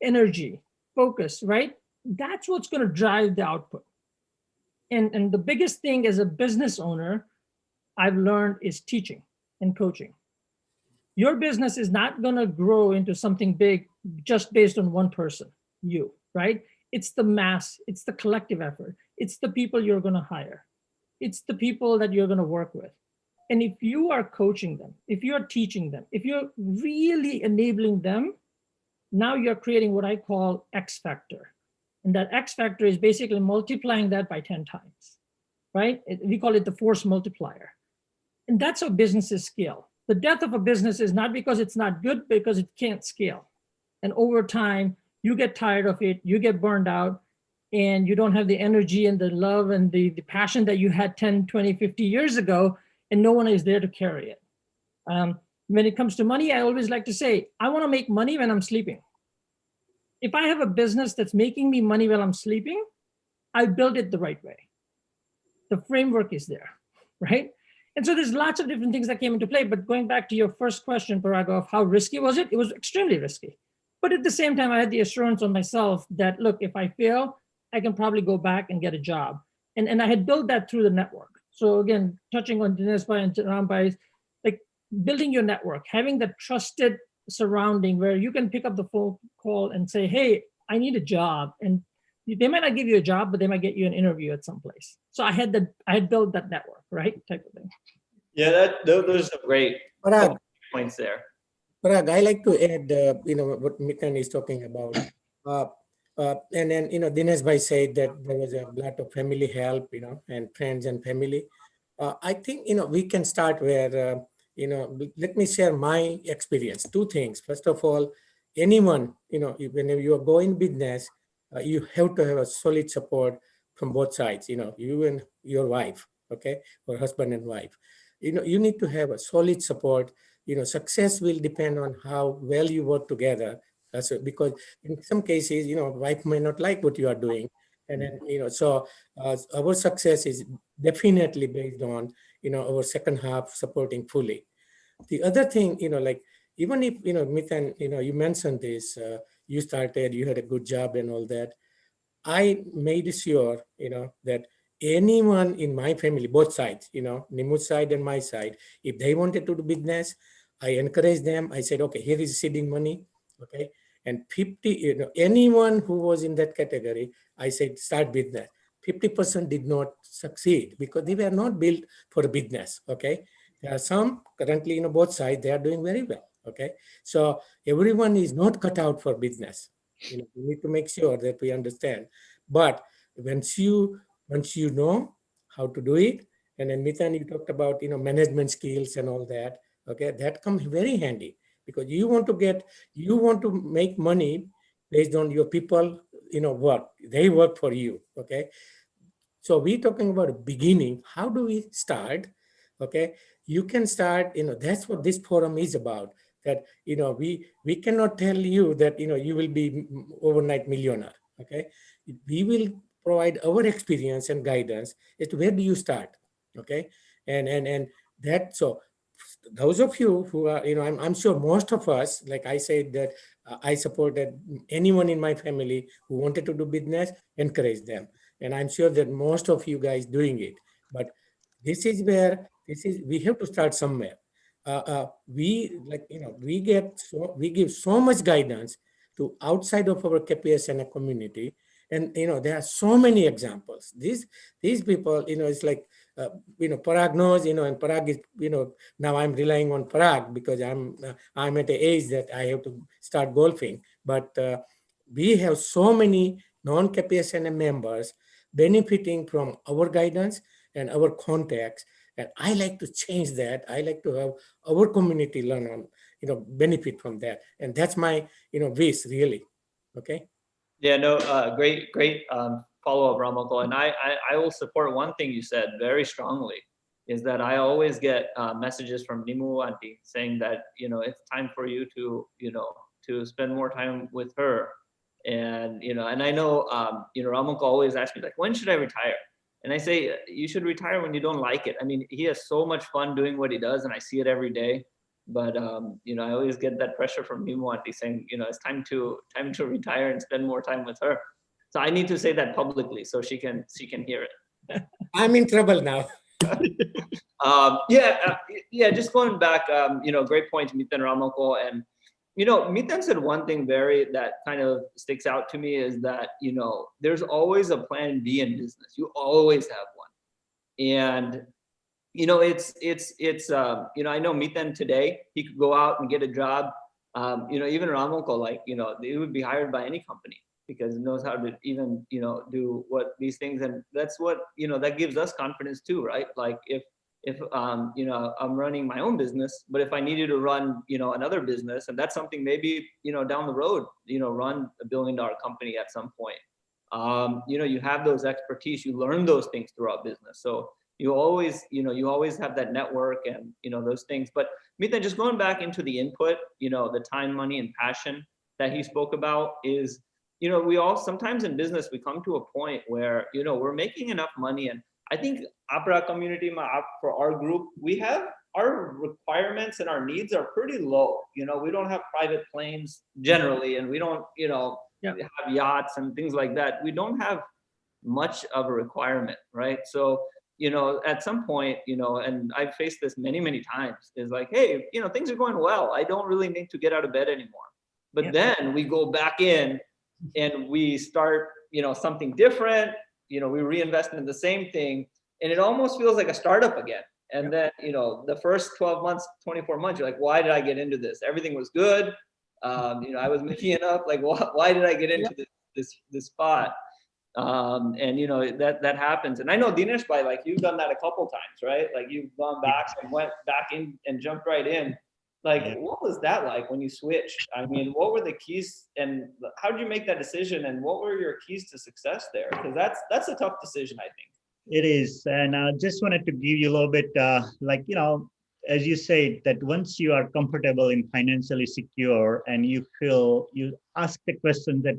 energy, focus, right? That's what's going to drive the output. And the biggest thing as a business owner I've learned is teaching and coaching. Your business is not going to grow into something big just based on one person, you, right? It's the mass, it's the collective effort. It's the people you're going to hire. It's the people that you're going to work with. And if you are coaching them, if you're teaching them, if you're really enabling them, now you're creating what I call X factor. And that X factor is basically multiplying that by 10 times, right? We call it the force multiplier. And that's how businesses scale. The death of a business is not because it's not good, because it can't scale. And over time, you get tired of it, you get burned out, and you don't have the energy and the love and the passion that you had 10, 20, 50 years ago, and no one is there to carry it. When it comes to money, I always like to say, I want to make money when I'm sleeping. If I have a business that's making me money while I'm sleeping, I build it the right way. The framework is there, right? And so there's lots of different things that came into play, but going back to your first question, Parag, of how risky was it? It was extremely risky. But at the same time, I had the assurance on myself that, look, if I fail, I can probably go back and get a job. And I had built that through the network. So again, touching on Dinesh and Rambhai, like building your network, having that trusted surrounding where you can pick up the phone call and say, hey, I need a job. And they might not give you a job, but they might get you an interview at some place. So I had built that network, right? Type of thing. Yeah, those are great points there. Parag, I like to add, what Miten is talking about. And then, Dinesh Bhai said that there was a lot of family help, and friends and family. I think, we can start where, let me share my experience. 2 things. First of all, anyone, whenever you go in business, you have to have a solid support from both sides, you and your wife, okay, or husband and wife. You need to have a solid support. Success will depend on how well you work together. Because in some cases, wife may not like what you are doing. And then, so our success is definitely based on, our second half supporting fully. The other thing, like, even if, Miten, you mentioned this, you started, you had a good job and all that. I made sure, that anyone in my family, both sides, Nimut's side and my side, if they wanted to do business, I encouraged them. I said, okay, here is seeding money, okay? And 50, anyone who was in that category, I said, start business. 50% did not succeed because they were not built for business. Okay. There are some currently, both sides, they are doing very well. Okay. So everyone is not cut out for business. We need to make sure that we understand. But once you know how to do it, and then Miten, you talked about, management skills and all that. Okay. That comes very handy because you want to make money based on your people, work. They work for you. Okay. So we're talking about beginning. How do we start? Okay, you can start. That's what this forum is about. That we cannot tell you that you will be overnight millionaire. Okay, we will provide our experience and guidance as to where do you start. Okay, and that so those of you who are, I'm sure most of us, like I said, that I supported anyone in my family who wanted to do business, encourage them. And I'm sure that most of you guys doing it. But we have to start somewhere. We give so much guidance to outside of our KPSNA community. And, there are so many examples. These people, it's like, Parag knows, and Parag is, now I'm relying on Parag because I'm at the age that I have to start golfing. But we have so many non-KPSNA members benefiting from our guidance and our contacts. And I like to change that. I like to have our community learn on, benefit from that. And that's my, wish really. Okay. Yeah, no, great follow-up, Ramakol. And I will support one thing you said very strongly, is that I always get messages from Nimu Auntie saying that, it's time for you to, to spend more time with her. And, and I know, Ramakol always asks me, like, when should I retire? And I say, you should retire when you don't like it. I mean, he has so much fun doing what he does, and I see it every day. But I always get that pressure from Nimu Auntie saying, it's time to retire and spend more time with her. So I need to say that publicly so she can hear it. I'm in trouble now. Just going back, great point, Miten, Ramakol. And Miten said one thing that kind of sticks out to me is that there's always a plan B in business. You always have one. And it's I know Miten today, he could go out and get a job. Even Ramakol, like, he would be hired by any company because he knows how to even, do what these things. And that's what, that gives us confidence too, right? Like if I'm running my own business, but if I needed to run, another business, and that's something maybe, down the road, run a $1 billion company at some point. You have those expertise, you learn those things throughout business. So you always have that network and, those things. But Miten, just going back into the input, the time, money, and passion that he spoke about is, we all, sometimes in business, we come to a point where, we're making enough money. And I think APRA community, for our group, we have our requirements and our needs are pretty low. We don't have private planes generally, and we don't, have yachts and things like that. We don't have much of a requirement, right? So, at some point, and I've faced this many, many times, is like, hey, things are going well. I don't really need to get out of bed anymore. But then we go back in and we start, something different, we reinvest in the same thing, and it almost feels like a startup again. And then, the first 12 months, 24 months, you're like, why did I get into this? Everything was good. I was making it up. Like, why did I get into this spot? That happens. And I know Dinesh, like, you've done that a couple times, right? Like, you've gone back and went back in and jumped right in. Like, what was that like when you switched? I mean, what were the keys and how did you make that decision? And what were your keys to success there? Because that's a tough decision, I think. It is. And I just wanted to give you a little bit, as you said, that once you are comfortable in financially secure and you ask the question that,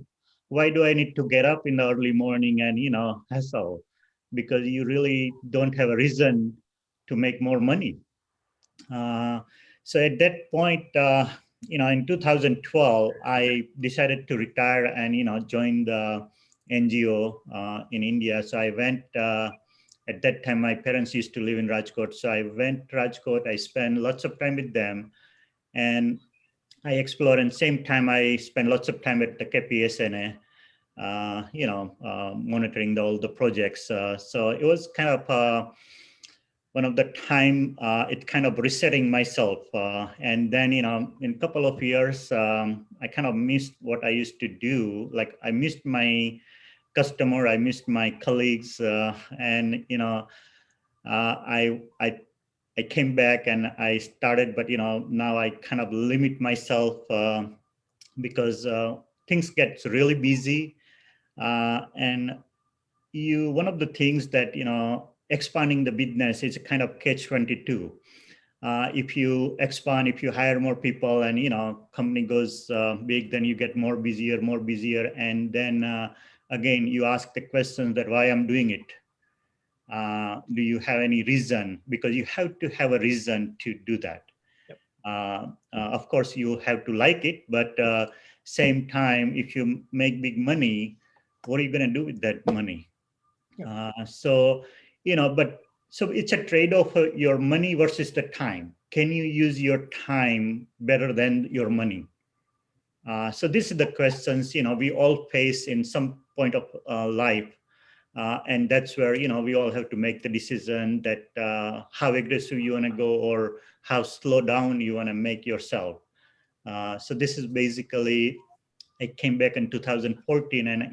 why do I need to get up in the early morning and, hustle? Because you really don't have a reason to make more money. So at that point, in 2012, I decided to retire and, join the NGO in India. So I went, at that time, my parents used to live in Rajkot. So I went to Rajkot, I spent lots of time with them and I explored, and same time I spent lots of time at the KPSNA. monitoring all the projects. So it was kind of one of the time it kind of resetting myself. And then, in a couple of years, I kind of missed what I used to do. Like I missed my customer, I missed my colleagues, and I came back and I started, but now I kind of limit myself because things get really busy, and one of the things that expanding the business is a kind of catch-22. If you expand, if you hire more people, and company goes big, then you get more busier, and then again you ask the question that why I'm doing it. Do you have any reason? Because you have to have a reason to do that. Yep. Of course, you have to like it, but same time, if you make big money, what are you going to do with that money? Yep. So it's a trade-off of your money versus the time. Can you use your time better than your money? So this is the questions we all face in some point of life. And that's where we all have to make the decision that how aggressive you want to go or how slow down you want to make yourself. So this is basically, I came back in 2014, and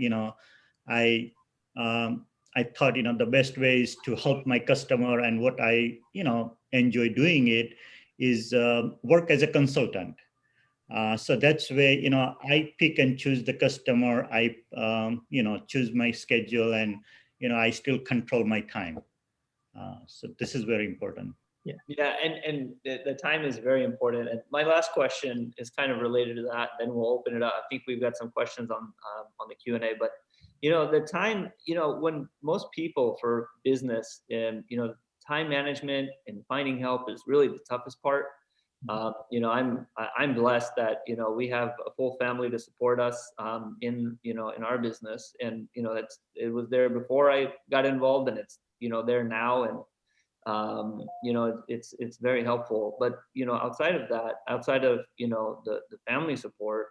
I thought the best way is to help my customer, and what I enjoy doing it is work as a consultant. So that's where I pick and choose the customer. I choose my schedule, and I still control my time. So this is very important. Yeah, and the time is very important. And my last question is kind of related to that. Then we'll open it up. I think we've got some questions on the Q&A. But the time, when most people for business and time management and finding help is really the toughest part. I'm blessed that we have a full family to support us in our business, and it was there before I got involved, and it's there now, and it's very helpful. But outside of that, outside of the family support,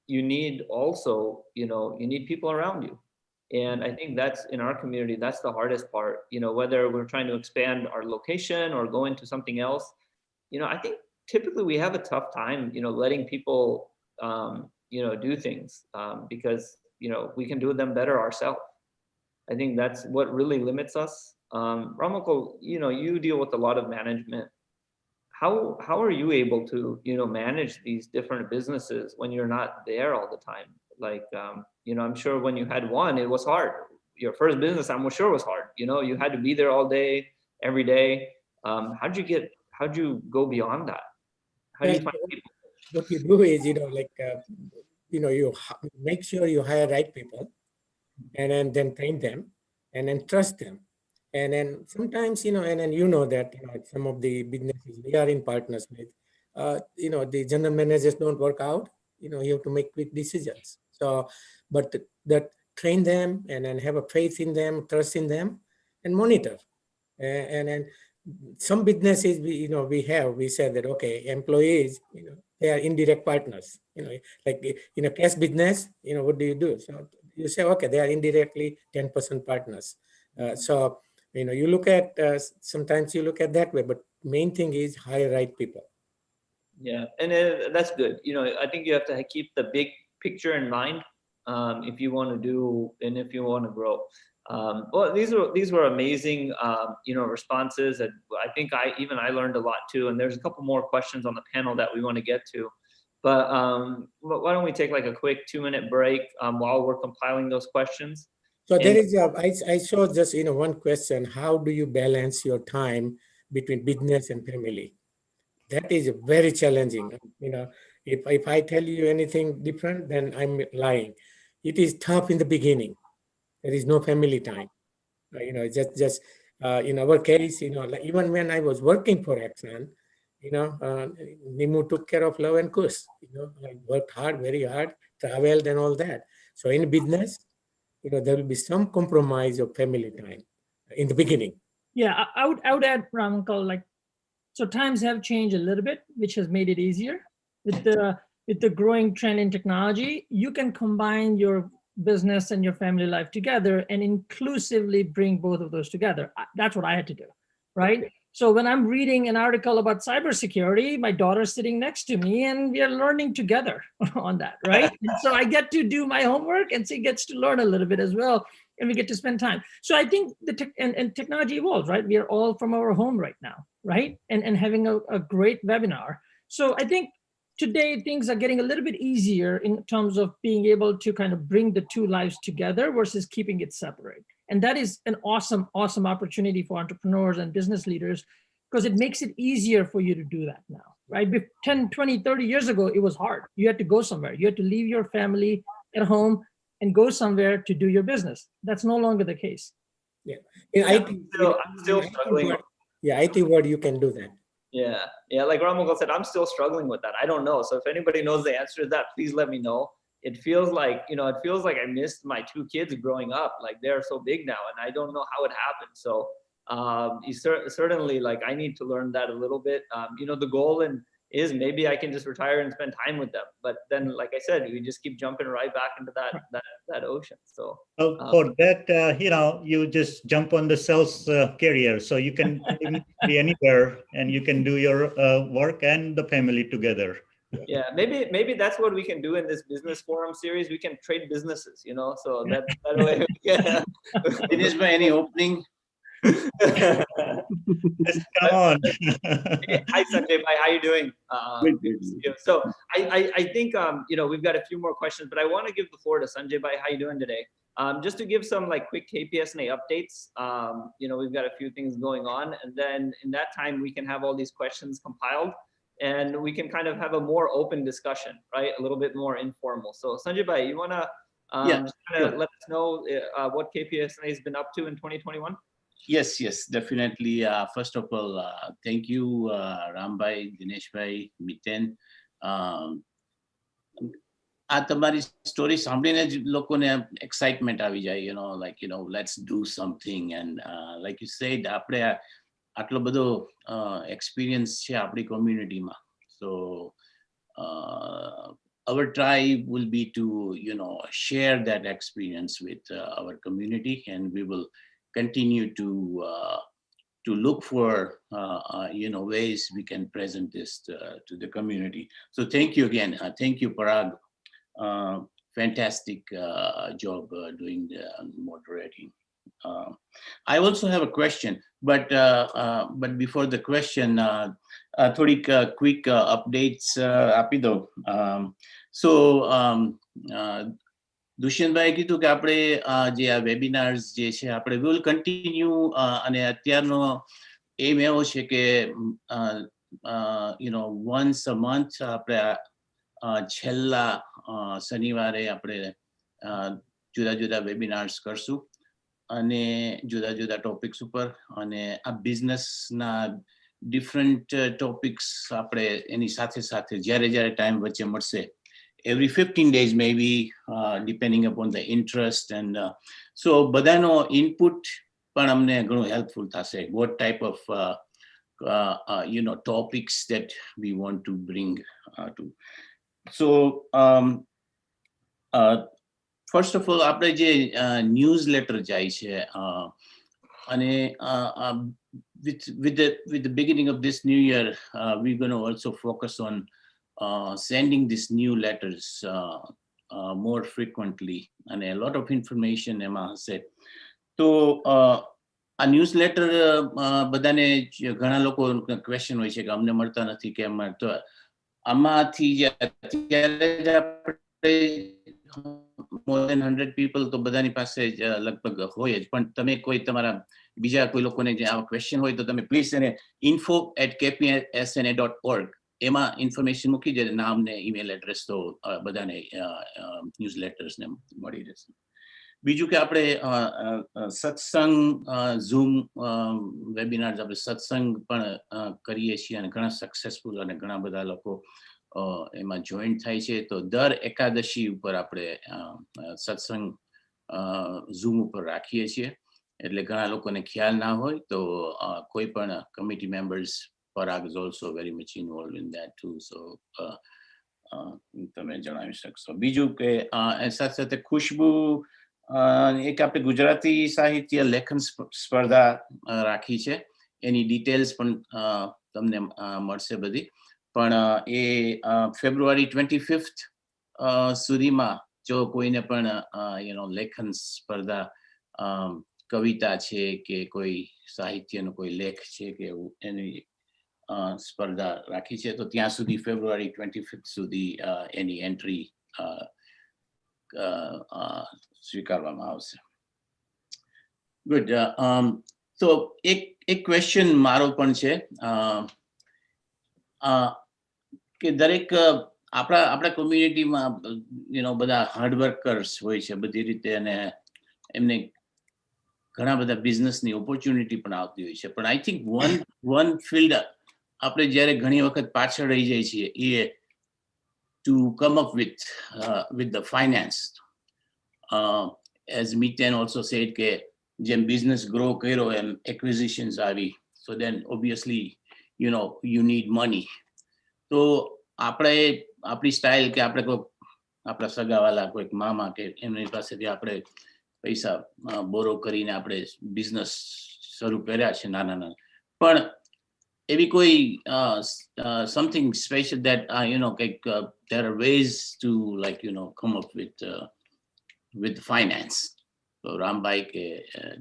you need also you need people around you. And I think that's in our community, that's the hardest part, whether we're trying to expand our location or go into something else. I think typically we have a tough time, letting people, do things because, we can do them better ourselves. I think that's what really limits us. Ramakul, you deal with a lot of management. How are you able to, manage these different businesses when you're not there all the time? Like, I'm sure when you had one, it was hard. Your first business, I'm sure was hard. You had to be there all day, every day. How'd you go beyond that? How do you find people? What you do is, you make sure you hire right people, and then train them, and then trust them. And then sometimes, and then that, some of the businesses we are in partners with, the general managers don't work out, you have to make quick decisions. So, but that train them and then have a faith in them, trust in them, and monitor. And then some businesses we said that, okay, employees, they are indirect partners, like in a cash business, what do you do? So you say, okay, they are indirectly 10% partners. So, you look at, sometimes you look at that way, but main thing is hire right people. Yeah, and that's good. I think you have to keep the big picture in mind if you want to do and if you want to grow. Well, these were amazing, responses, and I think I learned a lot too. And there's a couple more questions on the panel that we want to get to, but why don't we take like a quick 2-minute break while we're compiling those questions? So there is I saw just one question: how do you balance your time between business and family? That is very challenging. If I tell you anything different, then I'm lying. It is tough in the beginning. There is no family time. Just in our case, like even when I was working for Exxon, Nimu took care of love and Kush. I worked hard, very hard, traveled and all that. So in business, there will be some compromise of family time in the beginning. Yeah, I would add, Ramakul, so times have changed a little bit, which has made it easier. With the with the growing trend in technology, you can combine your business and your family life together and inclusively bring both of those together. That's what I had to do, right? So when I'm reading an article about cybersecurity, my daughter's sitting next to me and we are learning together on that, right? And so I get to do my homework and she gets to learn a little bit as well, and we get to spend time. So I think and technology evolves, right? We are all from our home right now, right? And having a great webinar. So I think today things are getting a little bit easier in terms of being able to kind of bring the two lives together versus keeping it separate. And that is an awesome, awesome opportunity for entrepreneurs and business leaders, because it makes it easier for you to do that now, right? 10, 20, 30 years ago, it was hard. You had to go somewhere. You had to leave your family at home and go somewhere to do your business. That's no longer the case. Yeah. I'm still struggling. IT world, you can do that. Yeah. Like Ramogul said, I'm still struggling with that. I don't know. So if anybody knows the answer to that, please let me know. It feels like, I missed my two kids growing up. Like they're so big now and I don't know how it happened. So certainly like I need to learn that a little bit. The goal is maybe I can just retire and spend time with them. But then, like I said, we just keep jumping right back into that ocean. So for that, you just jump on the sales career, so you can be anywhere and you can do your work and the family together. Yeah, maybe that's what we can do in this business forum series. We can trade businesses, so that way. Yeah. Dinesh, any opening? Yes, come on. Hey, hi Sanjay, bye. How you doing? So I think we've got a few more questions, but I want to give the floor to Sanjay. Bye. How you doing today? Just to give some like quick KPSNA updates. We've got a few things going on, and then in that time we can have all these questions compiled, and we can kind of have a more open discussion, right? A little bit more informal. So Sanjay, bye. You wanna just kind of let us know what KPSNA has been up to in 2021? Yes, definitely. First of all, thank you, Rambhai, Dineshbhai, Miten. આ તમારી story સાંભળીને જ લોકોને excitement આવી જાય, let's do something. And like you said, આપણે આટલો બધો એક્સપિરિયન્સ છે આપણી કોમ્યુનિટીમાં. So our tribe will be to, share that experience with our community, and we will continue to look for ways we can present this to the community. So thank you again. Thank you, Parag. Fantastic job doing the moderating. I also have a question, but before the question, થોડીક quick updates આપી દો. So Dushyantbhai કીધું કે આપણે જે આ વેબિનાર્સ જે છે આપણે વિલ કન્ટિન્યુ, અને અત્યારનો એમ એવો છે કે once a month આપણે છેલ્લા શનિવારે આપણે જુદા જુદા વેબિનાર્સ કરશું, અને જુદા જુદા ટોપિક્સ ઉપર, અને આ બિઝનેસના ડિફરન્ટ ટોપિક્સ આપણે એની સાથે સાથે જ્યારે જ્યારે ટાઈમ વચ્ચે મળશે, every 15 days maybe, depending upon the interest. And so બધાનો input પણ અમને ઘણું helpful થશે. What type of topics that we want to bring to. So first of all, આપણે જે newsletter જાય છે, અને with the beginning of this new year, we're going to also focus on sending these new letters more frequently, and a lot of information એમાં હશે. તો આ newsletter બધાને ઘણા લોકો ક્વેશ્ચન હોય છે કે અમને મળતા નથી કેમ. તો આમાંથી જે અત્યારે જ આપણે more than 100 people, તો બધાની પાસે લગભગ હોય જ. પણ તમે કોઈ તમારા બીજા કોઈ લોકોને જે આવા ક્વેશ્ચન હોય તો તમે પ્લીઝ એને info@kpsna.org એમાં ઇન્ફોર્મેશન મૂકી જાય, નામ ને ઈમેલ એડ્રેસ, તો બધાને ન્યૂઝલેટર્સને મળી રહેશે. બીજું કે આપણે સત્સંગ ઝૂમ વેબિનાર્સ, આપણે સત્સંગ પણ કરીએ છીએ, અને ઘણા સક્સેસફુલ અને ઘણા બધા લોકો એમાં જોઈન્ટ થાય છે. તો દર એકાદશી ઉપર આપણે સત્સંગ ઝૂમ ઉપર રાખીએ છીએ, એટલે ઘણા લોકોને ખ્યાલ ના હોય તો કોઈ પણ committee members, Parag is also very much involved in that too. So તમે જણાવી શકશો. બીજું કે સાથે સાથે ખુશ્બુ એક આપણે ગુજરાતી સાહિત્ય લેખન સ્પર્ધા રાખી છે, એની ડિટેલ્સ પણ તમને મળશે બધી, પણ એ ફેબ્રુઆરી 25th સુધીમાં જો કોઈને પણ લેખન સ્પર્ધા, કવિતા છે કે કોઈ સાહિત્યનો કોઈ લેખ છે કે એવું એની સ્પર્ધા રાખી છે, તો ત્યાં સુધી ફેબ્રુઆરી 25th સુધી એની એન્ટ્રી સ્વીકારવામાં આવશે. ગુડ. તો એક ક્વેશ્ચન મારો પણ છે કે દરેક આપણા કોમ્યુનિટીમાં બધા હાર્ડવર્કર્સ હોય છે બધી રીતે, અને એમને ઘણા બધા બિઝનેસની ઓપોર્ચ્યુનિટી પણ આવતી હોય છે, પણ આઈ થિંક વન ફિલ્ડ આપણે જ્યારે ઘણી વખત પાછળ રહી જાય છીએ એ to come up with the finance. As Miten also said કે જેમ બિઝનેસ ગ્રો કર્યો એમ એક્વિઝિશન્સ આવી, so then obviously you need money. તો આપણી સ્ટાઇલ કે આપણે કોઈ આપણા સગાવાલા કોઈક મામા કે એમની પાસેથી આપણે પૈસા બોરો કરીને આપણે બિઝનેસ શરૂ કર્યા છે નાના નાના, પણ એવી કોઈ something special that there are ways to come up with finance. So Rambhai ke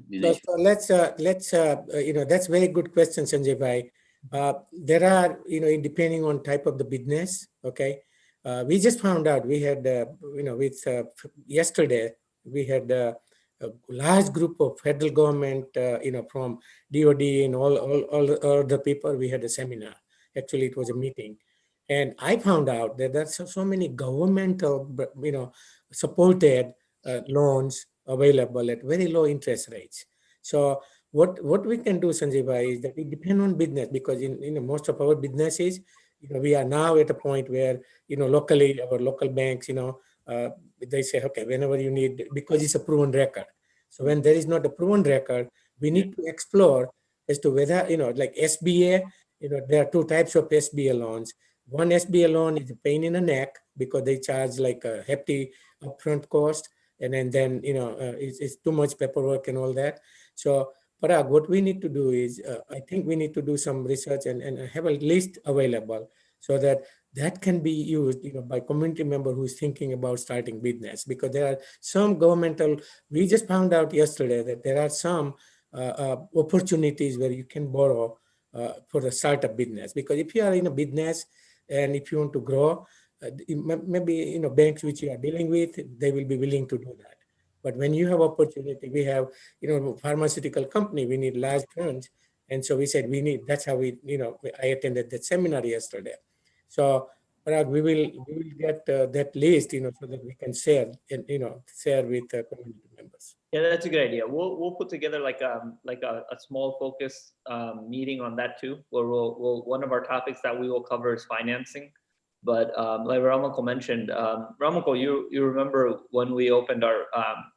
Dinesh. So let's that's very good question, Sanjay bhai. There are depending on type of the business. Okay, we just found out we had yesterday we had a large group of federal government from DOD and all the people. We had a seminar. Actually, it was a meeting, and I found out that there's so many governmental supported loans available at very low interest rates. So what we can do, Sanjay bhai, is that it depends on business, because in most of our businesses, we are now at a point where locally our local banks, they say, okay, whenever you need, because it's a proven record. So when there is not a proven record, we need to explore as to whether like SBA, there are two types of SBA loans. One SBA loan is a pain in the neck because they charge like a hefty upfront cost, and then it's too much paperwork and all that. So Parag, what we need to do is I think we need to do some research and have a list available so that can be used by community member who is thinking about starting business, because there are some governmental, we just found out yesterday that there are some opportunities where you can borrow for the startup business, because if you are in a business and if you want to grow, maybe banks which you are dealing with, they will be willing to do that. But when you have opportunity, we have pharmaceutical company, we need large funds, and so we said we need. That's how I attended that seminar yesterday. So Parag, we will get that list, so that we can share and share with community members. Yeah, that's a good idea. We'll put together like a small focus meeting on that too, where we'll one of our topics that we will cover is financing. But like Ramakal mentioned, Ramakal, you remember when we opened our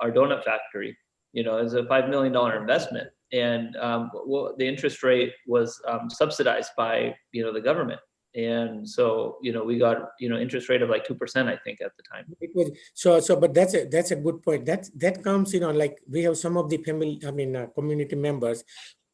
donut factory? It was a $5 million investment, and the interest rate was subsidized by the government, and so we got interest rate of like 2%, I think, at the time. It was so, but that's a good point. That comes like we have some of the family, community members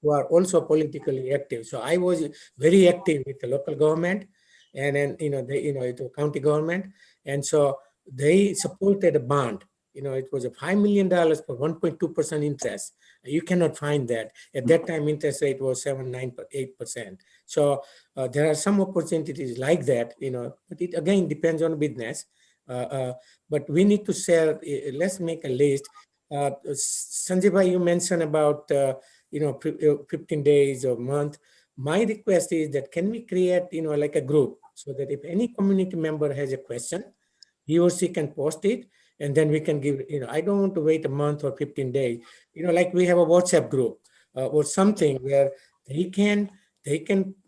who are also politically active. So I was very active with the local government, and then the county government, and so they supported a bond. It was a $5 million for 1.2% interest. You cannot find that. At that time, interest rate was 7, 9, 8%. So there are some opportunities like that, but it again depends on business. But we need to share, let's make a list. Sanjay bhai, you mentioned about 15 days or month. My request is that can we create like a group, so that if any community member has a question, he or she can post it, and then we can give, I don't want to wait a month or 15 days, like we have a WhatsApp group or something where they can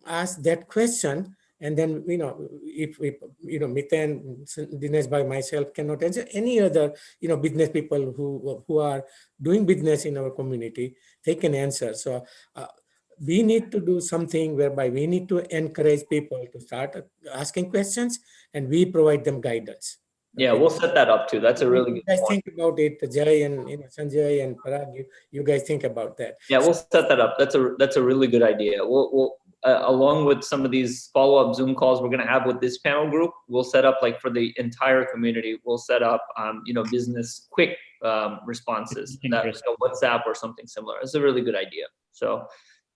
ask that question. And then, if Miten, Dinesh by myself cannot answer, any other, business people who are doing business in our community, they can answer. So we need to do something whereby we need to encourage people to start asking questions, and we provide them guidance. Yeah, we'll set that up too. That's a really good You guys point. think about it, Jay and Sanjay and Parag. You guys think about that. Yeah, we'll set that up. That's a really good idea. We'll along with some of these follow-up Zoom calls we're going to have with this panel group, we'll set up, like, for the entire community, we'll set up business quick responses, that, like a WhatsApp or something similar. It's a really good idea. So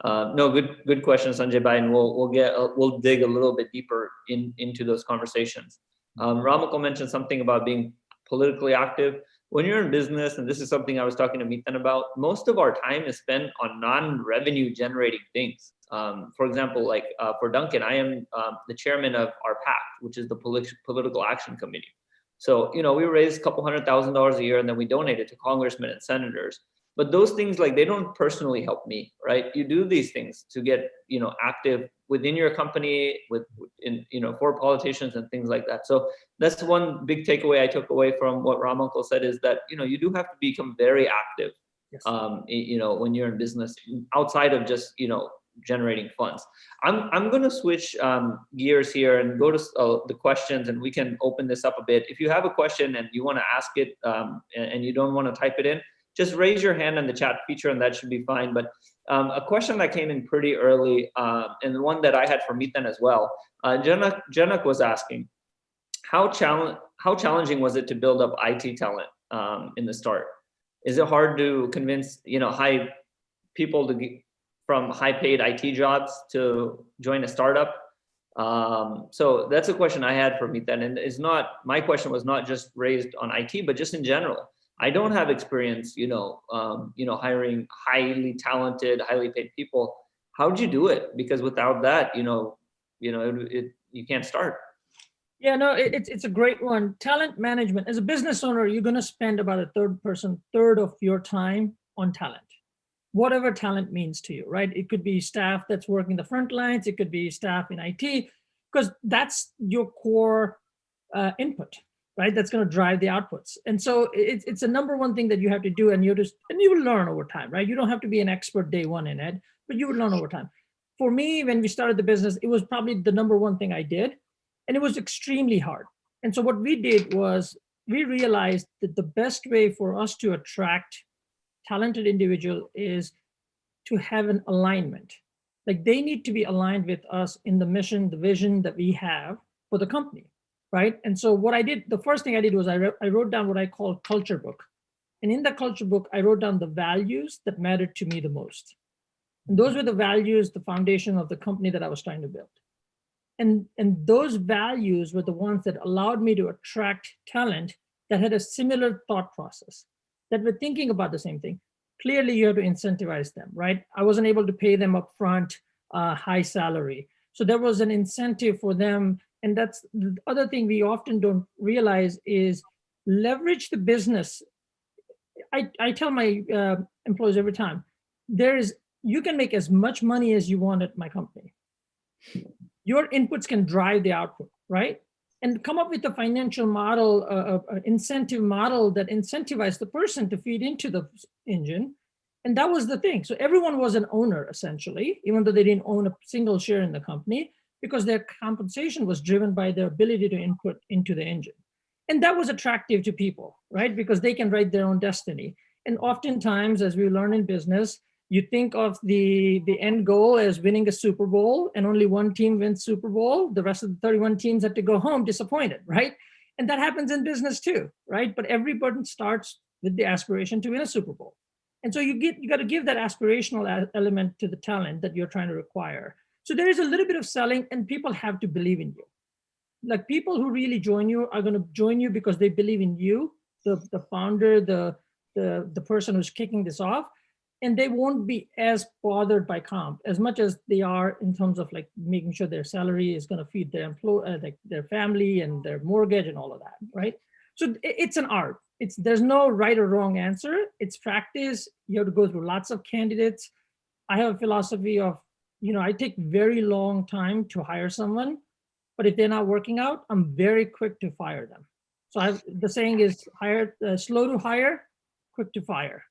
no, good question, Sanjay Bhai, and we'll dig a little bit deeper into those conversations. Ramakal mentioned something about being politically active. When you're in business, and this is something I was talking to Miten about, most of our time is spent on non-revenue generating things. For example, like for Duncan, I am the chairman of our PAC, which is the Political Action Committee. So, we raise a couple $100,000 a year, and then we donate it to congressmen and senators. But those things, like, they don't personally help me, right? You do these things to get, active within your company, for politicians and things like that. So that's one big takeaway I took away from what Ramakal said, is that, you do have to become very active, Yes. When you're in business, outside of just, generating funds. I'm going to switch gears here and go to the questions, and we can open this up a bit. If you have a question and you want to ask it and you don't want to type it in, just raise your hand in the chat feature and that should be fine. But a question that came in pretty early, and one that I had for Miten as well, Janak was asking, how challenging was it to build up IT talent in the start? Is it hard to convince high people from high paid IT jobs to join a startup? So that's a question I had for Miten, and my question was not just raised on IT, but just in general. I don't have experience, hiring highly talented, highly paid people. How'd you do it? Because without that, you can't start. Yeah, no, it's a great one. Talent management. As a business owner, you're going to spend about a third of your time on talent, whatever talent means to you, right? It could be staff that's working the front lines. It could be staff in IT, because that's your core input, right? That's going to drive the outputs. And so it's a number one thing that you have to do, and you will learn over time, right? You don't have to be an expert day one in it, but you will learn over time. For me, when we started the business, it was probably the number one thing I did, and it was extremely hard. And so what we did was we realized that the best way for us to attract talented individual is to have an alignment. Like, they need to be aligned with us in the mission, the vision that we have for the company. Right. And so what I did, the first thing I did was I wrote down what I call culture book. And in the culture book, I wrote down the values that mattered to me the most. And those were the values, the foundation of the company that I was trying to build. And those values were the ones that allowed me to attract talent that had a similar thought process, that were thinking about the same thing. Clearly, you have to incentivize them, right? I wasn't able to pay them upfront high salary. So there was an incentive for them. And that's the other thing we often don't realize is leverage the business. I tell my employees every time, you can make as much money as you want at my company. Your inputs can drive the output, right? And come up with a financial model, incentive model that incentivizes the person to feed into the engine. And that was the thing. So everyone was an owner, essentially, even though they didn't own a single share in the company, because their compensation was driven by their ability to input into the engine. And that was attractive to people, right? Because they can write their own destiny. And oftentimes, as we learn in business, you think of the end goal as winning a Super Bowl, and only one team wins Super Bowl. The rest of the 31 teams have to go home disappointed, right? And that happens in business too, right? But everybody starts with the aspiration to win a Super Bowl. And so you got to give that aspirational element to the talent that you're trying to require. So there is a little bit of selling, and people have to believe in you. Like, people who really join you are going to join you because they believe in you, the founder, the person who's kicking this off, and they won't be as bothered by comp as much as they are in terms of like making sure their salary is going to feed their like their family and their mortgage and all of that, right? So it's an art. There's no right or wrong answer. It's practice. You have to go through lots of candidates. I have a philosophy of, I take very long time to hire someone, but if they're not working out, I'm very quick to fire them. So the saying is slow to hire, quick to fire.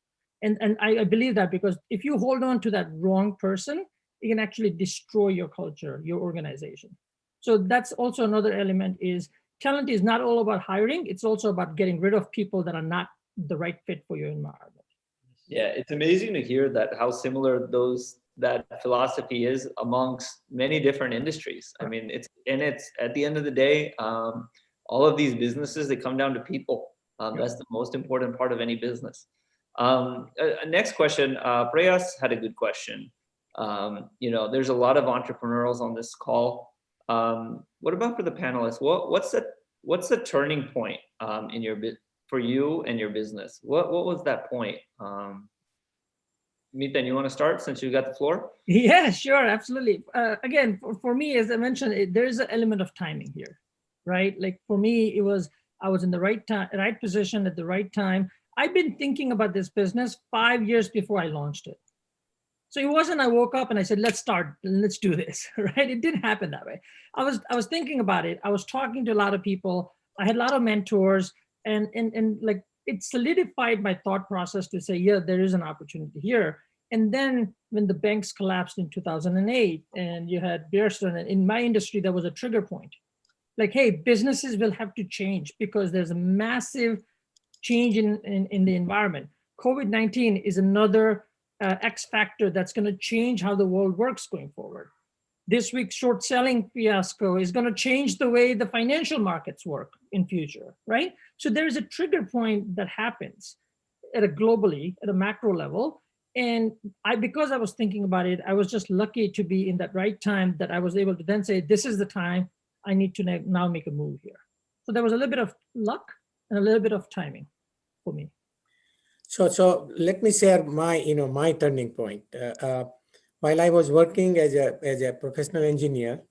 And I believe that, because if you hold on to that wrong person, it can actually destroy your culture, your organization. So that's also another element is talent is not all about hiring. It's also about getting rid of people that are not the right fit for your environment. Yeah, it's amazing to hear that how similar that philosophy is amongst many different industries. I mean, it's at the end of the day, all of these businesses, they come down to people. That's the most important part of any business. Next question, Prayas had a good question. There's a lot of entrepreneurs on this call. What about for the panelists? What's the turning point in your for you and your business? What was that point? Miten, you want to start since you got the floor? Yeah, sure, absolutely. Again, for me, as I mentioned, there's an element of timing here, right? Like for me, I was in the right time, right position at the right time. I've been thinking about this business 5 years before I launched it. So it wasn't I woke up and I said, let's start, let's do this, right? It didn't happen that way. I was thinking about it. I was talking to a lot of people. I had a lot of mentors, and like it solidified my thought process to say, yeah, there is an opportunity here. And then when the banks collapsed in 2008 and you had Bear Stearns, and in my industry, that was a trigger point. Like, hey, businesses will have to change because there's a massive change in the environment. COVID-19 is another X factor that's going to change how the world works going forward. This week's short selling fiasco is going to change the way the financial markets work in future, right? So there's a trigger point that happens at a macro level. And because I was thinking about it, I was just lucky to be in that right time that I was able to then say, this is the time I need to now make a move here. So there was a little bit of luck and a little bit of timing for me. So let me share my turning point. While I was working as a professional engineer,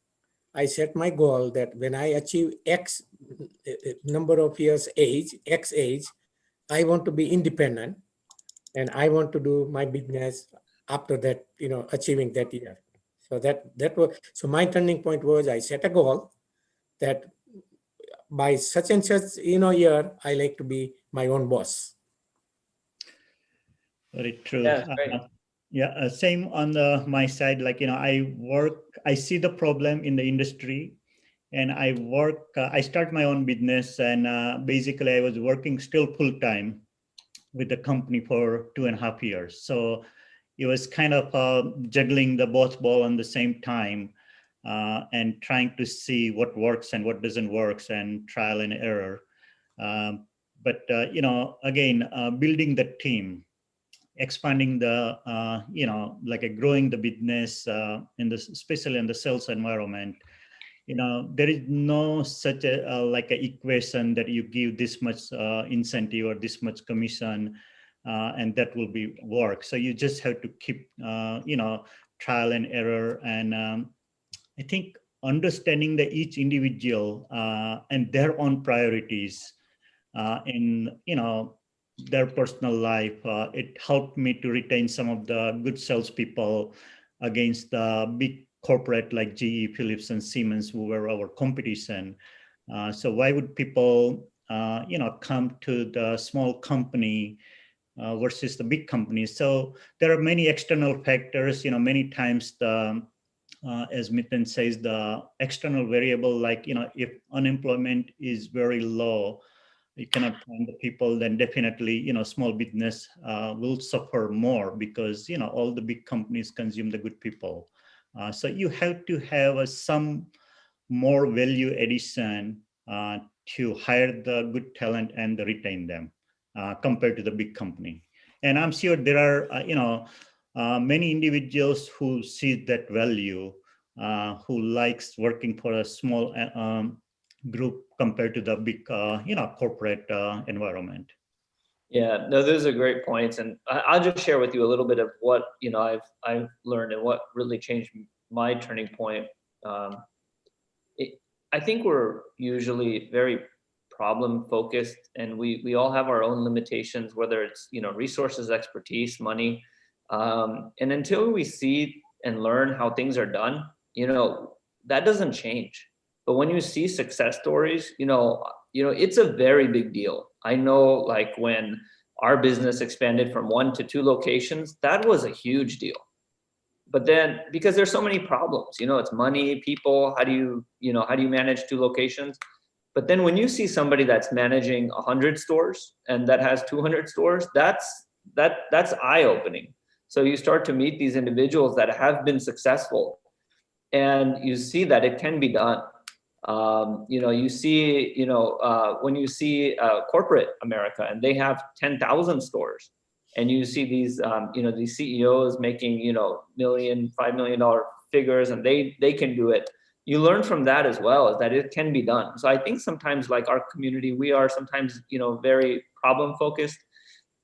I set my goal that when I achieve X number of years X age, I want to be independent, and I want to do my business after that, achieving that year. So my turning point was I set a goal that by such and such year, I like to be my own boss. Very true. Yeah, Same on my side. Like, I see the problem in the industry, and I start my own business, and basically I was working still full time with the company for 2.5 years. So it was kind of juggling the both ball on the same time, and trying to see what works and what doesn't work, and trial and error. But again, building the team, expanding the growing the business especially in the sales environment. There is no such a like a equation that you give this much incentive or this much commission and that will be work. So you just have to keep trial and error, and I think understanding that each individual and their own priorities in their personal life, it helped me to retain some of the good salespeople against the big corporate like GE, Philips, and Siemens, who were our competition. So why would people, come to the small company versus the big company? So there are many external factors. Many times the as Miten says, the external variable, like if unemployment is very low, you cannot find the people, then definitely, small business will suffer more because, all the big companies consume the good people. So you have to have some more value addition to hire the good talent and retain them compared to the big company. And I'm sure there are, many individuals who see that value, who likes working for a small group compared to the big, corporate environment. Yeah, no, those are great points, and I'll just share with you a little bit of what I've learned and what really changed my turning point. I think we're usually very problem focused, and we all have our own limitations, whether it's resources, expertise, money, and until we see and learn how things are done, that doesn't change. But when you see success stories, it's a very big deal. I know, like when our business expanded from 1 to 2 locations, that was a huge deal. But then, because there's so many problems, it's money, people, how do you manage 2 locations? But then when you see somebody that's managing 100 stores and that has 200 stores, that's eye-opening. So you start to meet these individuals that have been successful, and you see that it can be done. You see, when you see corporate America and they have 10,000 stores, and you see these, these CEOs making, $1 million, $5 million figures, and they can do it. You learn from that as well, is that it can be done. So I think sometimes, like our community, we are sometimes, very problem focused.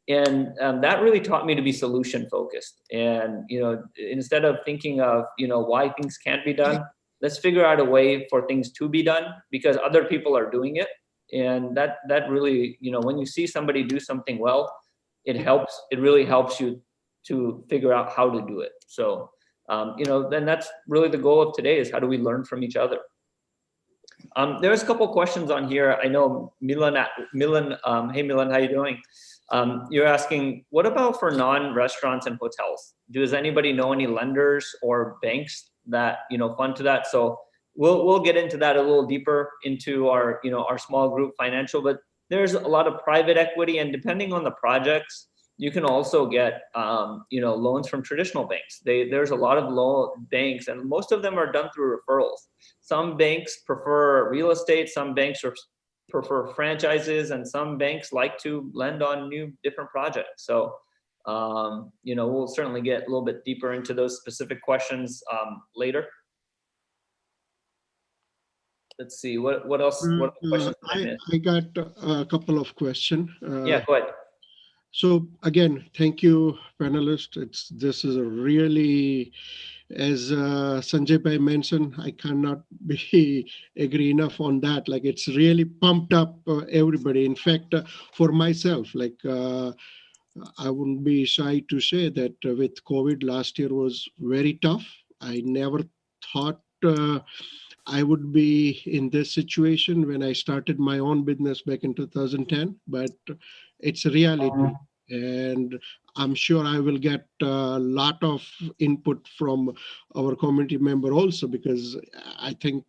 And that really taught me to be solution focused. And, instead of thinking of, why things can't be done, let's figure out a way for things to be done because other people are doing it. And that really, when you see somebody do something well, it really helps you to figure out how to do it. So, then that's really the goal of today, is how do we learn from each other? There's a couple questions on here. I know Milan, hey Milan, how you doing? You're asking, what about for non-restaurants and hotels? Does anybody know any lenders or banks that, fund to that? So we'll get into that a little deeper into our, our small group financial, but there's a lot of private equity, and depending on the projects, you can also get, loans from traditional banks. There's a lot of loan banks, and most of them are done through referrals. Some banks prefer real estate, some banks prefer franchises, and some banks like to lend on new different projects. So, we'll certainly get a little bit deeper into those specific questions later. Let's see, what else? What questions I got a couple of questions. Yeah, go ahead. So again, thank you, panelists. This is a really, as Sanjay Bhai mentioned, I cannot be agree enough on that. Like, it's really pumped up everybody. In fact, for myself, like I wouldn't be shy to say that with COVID last year was very tough. I never thought I would be in this situation when I started my own business back in 2010, but it's a reality. And I'm sure I will get a lot of input from our community member also, because I think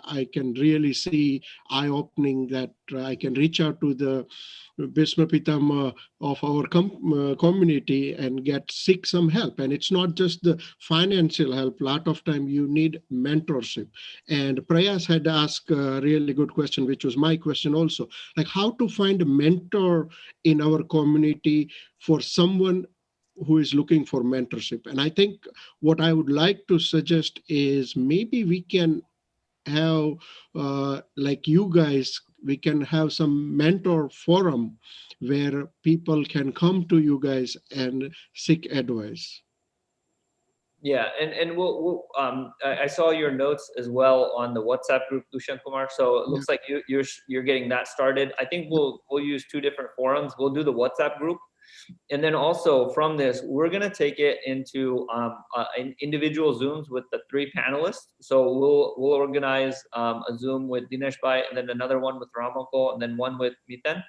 I can really see eye-opening that I can reach out to the Bhisma Pitama of our community and seek some help. And it's not just the financial help. A lot of time you need mentorship. And Prayas had asked a really good question, which was my question also, like how to find a mentor in our community for someone who is looking for mentorship. And I think what I would like to suggest is maybe we can have, like you guys, we can have some mentor forum where people can come to you guys and seek advice. Yeah, and I saw your notes as well on the WhatsApp group, Dushyant Kumar. So it looks like you're getting that started. I think we'll use 2 different forums. We'll do the WhatsApp group, and then also from this, we're gonna take it into individual Zooms with the 3 panelists. So we'll organize a Zoom with Dinesh Bhai, and then another one with Ramanko, and then one with Miten.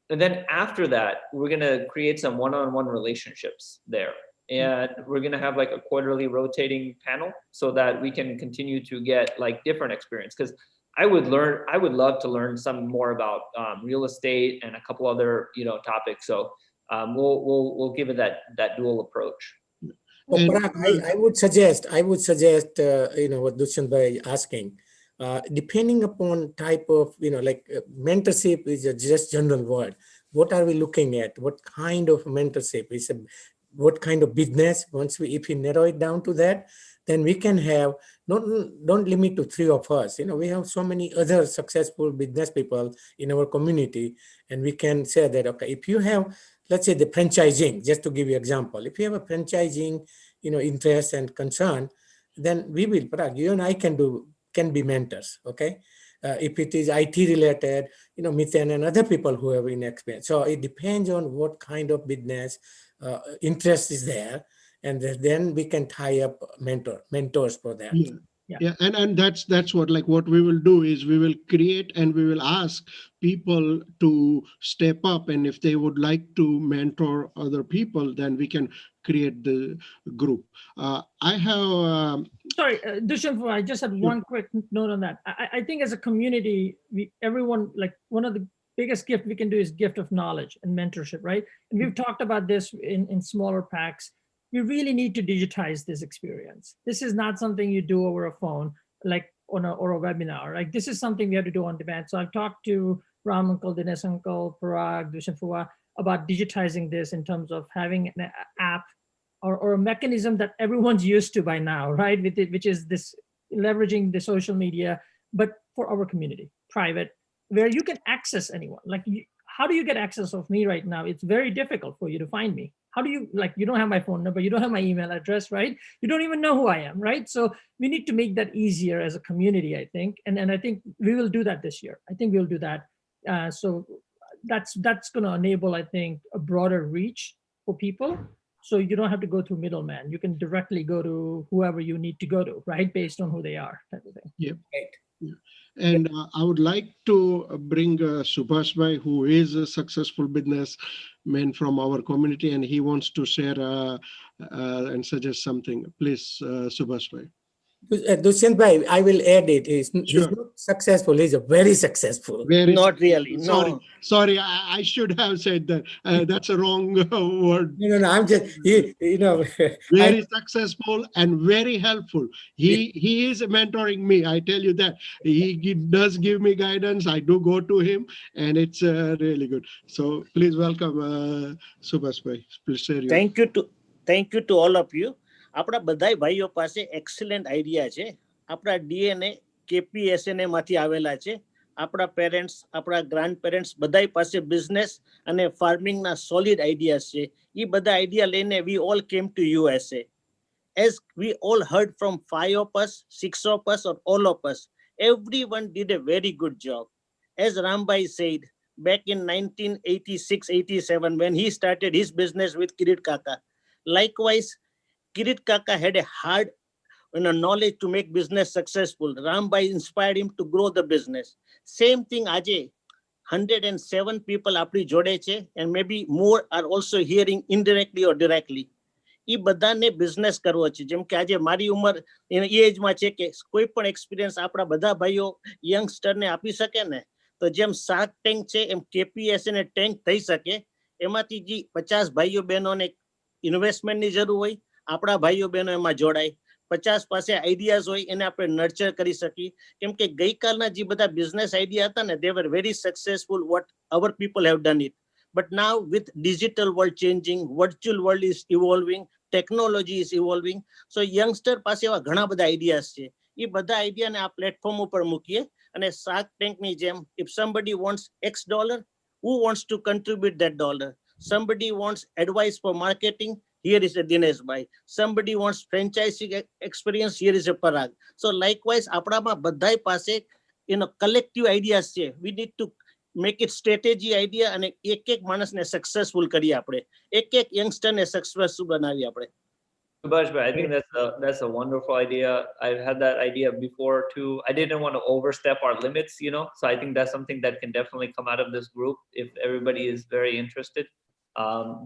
And then after that, we're gonna create some one-on-one relationships there. And we're gonna have like a quarterly rotating panel so that we can continue to get like different experience. Because I would love to learn some more about real estate and a couple other topics. So we'll give it that dual approach. Well, Parag, I would suggest what Dushyant Bhai asking. Depending upon type of mentorship is just general word. What are we looking at? What kind of mentorship is what kind of business? If we narrow it down to that, then we can have, don't limit to 3 of us. We have so many other successful business people in our community, and we can say that, okay, if you have, let's say the franchising, just to give you example, if you have a franchising, interest and concern, then we will, Parag, you and I can be mentors, okay? If it is IT related, Miten and other people who have experience. So it depends on what kind of business interest is there, and then we can tie up mentors for that. Yeah. Yeah, and that's what we will do is we will create and we will ask people to step up, and if they would like to mentor other people, then we can create the group. I have Sorry, Dushan, I just had one quick note on that. I think as a community, everyone, like, one of the biggest gift we can do is gift of knowledge and mentorship, right? And we've talked about this in smaller packs. You really need to digitize this experience. This is not something you do over a phone, like or a webinar. Like, this is something we have to do on demand. So I've talked to Ram Uncle, Dinesh Uncle, Parag, Dushan Fuwa about digitizing this in terms of having an app or a mechanism that everyone's used to by now, right? Which is this leveraging the social media, but for our community, private, where you can access anyone. Like, how do you get access of me right now? It's very difficult for you to find me. How do you, like, you don't have my phone number, you don't have my email address, right? You don't even know who I am, right? So we need to make that easier as a community, I think. And I think we will do that this year. I think we'll do that. So that's going to enable, I think, a broader reach for people. So you don't have to go through middleman. You can directly go to whoever you need to go to, right? Based on who they are, type of thing. Yeah. Yeah. And I would like to bring Subhash Bhai, who is a successful businessman from our community, and he wants to share and suggest something. Please, Subhash Bhai. Dushyant bhai, I will add it. He's Sure. not successful. He's a very successful. Very Not really. successful. No. Sorry, I should have said that. That's a wrong word. No. I'm just, Very successful and very helpful. He is mentoring me. I tell you that. He does give me guidance. I do go to him, and it's really good. So please welcome Subhash Bhai. Please share your. Thank you to all of you. આપણા બધાય ભાઈઓ પાસે excellent idea છે. આપણા DNA KPSNA માંથી આવેલા છે. આપણા પેરેન્ટ્સ, આપણા ગ્રાન્ડ પેરેન્ટ્સ બધાય પાસે બિઝનેસ અને ફાર્મિંગના સોલિડ આઈડિયાસ છે. એ બધા આઈડિયા લઈને we all came to USA. As we all heard from 5 of us, 6 of us, or all of us, everyone did a very good job. As Rambhai said, back in 1986-87, when he started his business with Kirit Kaka, likewise, Kirit Kaka had a hard knowledge to make business successful. Rambhai inspired him to grow the business. Same thing, Ajay. 107 people આપણી જોડે છે, and maybe more are also hearing indirectly or directly. એ બધાને business કરવો છે. જેમ કે આજે મારી ઉંમર એ એજમાં છે કે કોઈ પણ એક્સપિરિયન્સ આપણા બધા ભાઈઓ યંગસ્ટરને આપી શકે ને, તો જેમ શાર્ક ટેન્ક છે એમ KPSNA ટેન્ક થઈ શકે. એમાંથી જે 50 ભાઈઓ બહેનોને ઇન્વેસ્ટમેન્ટની જરૂર હોય, આપણા ભાઈઓ બહેનો એમાં જોડાય. 50 પાસે આઈડિયાઝ હોય એને આપણે નર્ચર કરી શકીએ. કેમ કે ગઈકાલના જે બધા બિઝનેસ આઈડિયા હતા ને, they were very successful what our people have done it. But now with digital world changing, virtual world is evolving, technology is evolving. So youngster પાસે એવા ઘણા બધા આઈડિયાઝ છે. એ બધા આઈડિયાને આ પ્લેટફોર્મ ઉપર મૂકીએ અને શાર્ક ટેન્કની જેમ, if somebody wants X dollar, who wants to contribute that dollar? Somebody wants advice for marketing, here is a Dinesh bhai. Somebody wants franchising experience, here is a Parag. So likewise, આપણામાં બધાય પાસે collective ideas છે. We need to make it strategy idea અને એક માણસને successful કરીએ આપણે. એક youngster ને successful બનાવીએ આપણે. Subhash bhai, I think that's a wonderful idea. I've had that idea before too. I didn't want to overstep our limits, so I think that's something that can definitely come out of this group if everybody is very interested.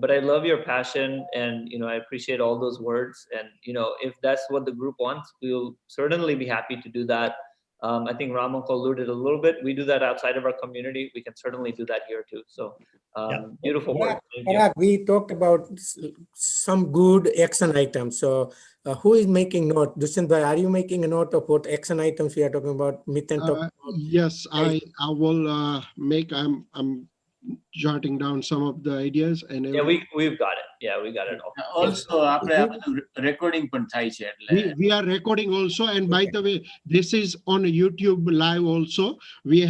But I love your passion, and I appreciate all those words, and if that's what the group wants, we'll certainly be happy to do that. I think Ram Uncle alluded a little bit. We do that outside of our community. We can certainly do that here too. So beautiful work. Parag, we talked about some good action items. So who is making note? Dushyant bhai, are you making a note of what action items we are talking about? Miten talking about? Yes, I will make. I'm jotting down some of the ideas, and Yeah, we've got it. Yeah, we got it all. Also, આપણે આ બધું recording પણ થાય છે એટલે. We are recording also, and by the way, this is on YouTube live also. We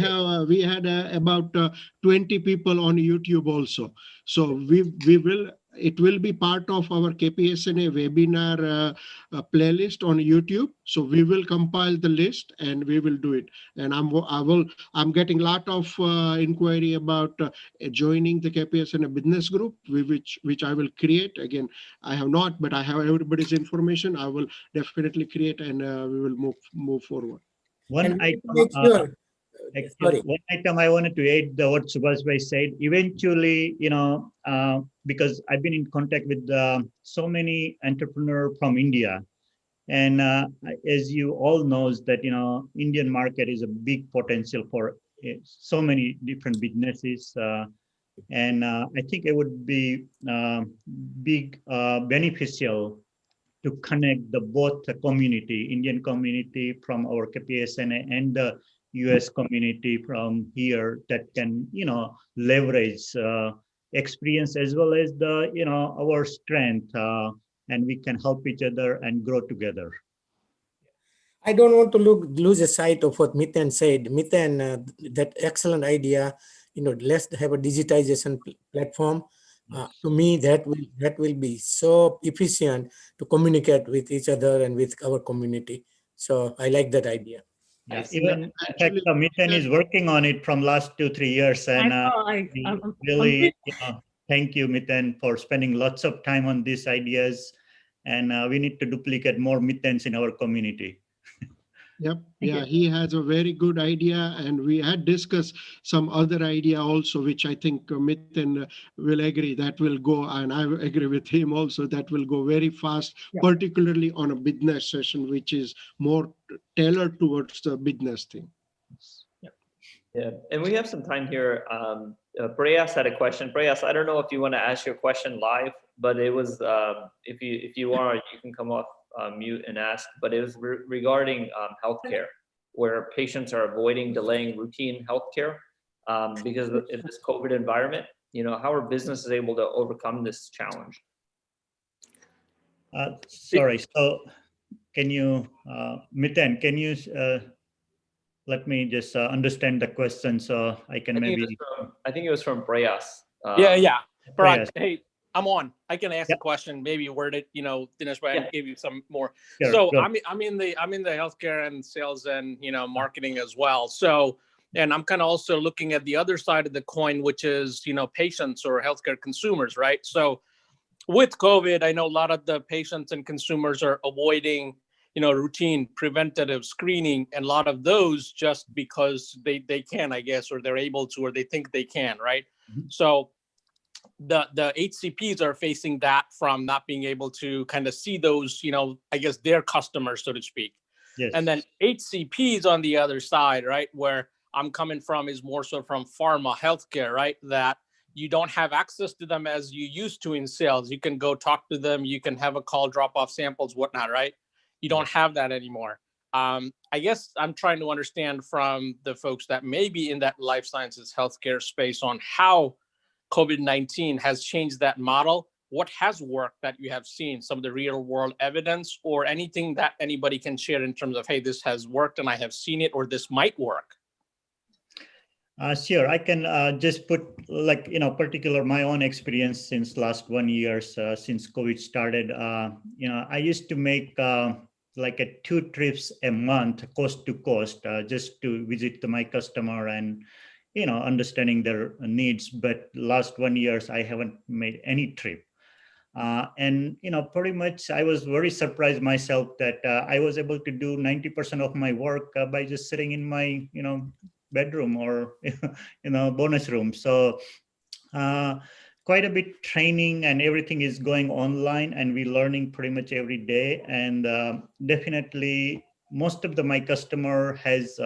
had about 20 people on YouTube also. So we will it will be part of our KPSNA webinar playlist on YouTube. So we will compile the list and we will do it. And I'm getting a lot of inquiry about joining the KPSNA business group, which I will create. Again, I have not, but I have everybody's information. I will definitely create, and we will move forward. One item, Make sure. Sorry. one item I wanted to add what Subhash Bhai said. Eventually, because I've been in contact with so many entrepreneurs from India, and as you all knows that Indian market is a big potential for so many different businesses, and I think it would be big beneficial to connect the both the community, Indian community from our KPSNA and the US community from here that can, leverage experience as well as the, our strength, and we can help each other and grow together. I don't want to lose a sight of what Miten said. Miten, that excellent idea, let's have a digitization platform. To me, that will be so efficient to communicate with each other and with our community. So I like that idea. Yeah, even in fact, Miten is working on it from last 2-3 years, and really, thank you, Miten, for spending lots of time on these ideas. And we need to duplicate more Mitens in our community. Yep. Yeah, he has a very good idea, and we had discussed some other idea also, which I think Miten will agree that will go, and I agree with him also, that will go very fast, particularly on a business session, which is more tailored towards the business thing. Yeah, and we have some time here. Prayas had a question. Prayas, I don't know if you want to ask your question live, but it was, if you are, you can come off mute and ask, but it was regarding healthcare, where patients are avoiding delaying routine healthcare because of this COVID environment. How are businesses able to overcome this challenge? Sorry, so can you, Miten, can you let me just understand the question so I can I think it was from Prayas. Yeah. Prayas. Hey, I'm on. I can ask a question, maybe word it, Dinesh, give you some more. Sure, so I'm in the healthcare and sales and, marketing as well. So, and I'm kind of also looking at the other side of the coin, which is, patients or healthcare consumers, right? So with COVID, I know a lot of the patients and consumers are avoiding, routine preventative screening, and a lot of those just because they can, I guess, or they're able to, or they think they can, right? Mm-hmm. So the HCPs are facing that from not being able to kind of see those, I guess their customers, so to speak. Yes. And then HCPs on the other side, right, where I'm coming from is more so from pharma healthcare, right, that you don't have access to them as you used to in sales. You can go talk to them, you can have a call, drop off samples, whatnot, right? You don't have that anymore. I guess I'm trying to understand from the folks that may be in that life sciences healthcare space on how COVID-19 has changed that model. What has worked that you have seen, some of the real world evidence, or anything that anybody can share in terms of, hey, this has worked and I have seen it, or this might work? Sure, I can just put particular my own experience since last 1 year, since COVID started. I used to make 2 trips a month, coast to coast, just to visit my customer and understanding their needs. But last 1 year, I haven't made any trip. And pretty much I was very surprised myself that I was able to do 90% of my work by just sitting in my bedroom or bonus room. So quite a bit training and everything is going online, and we're learning pretty much every day. And definitely most of my customer has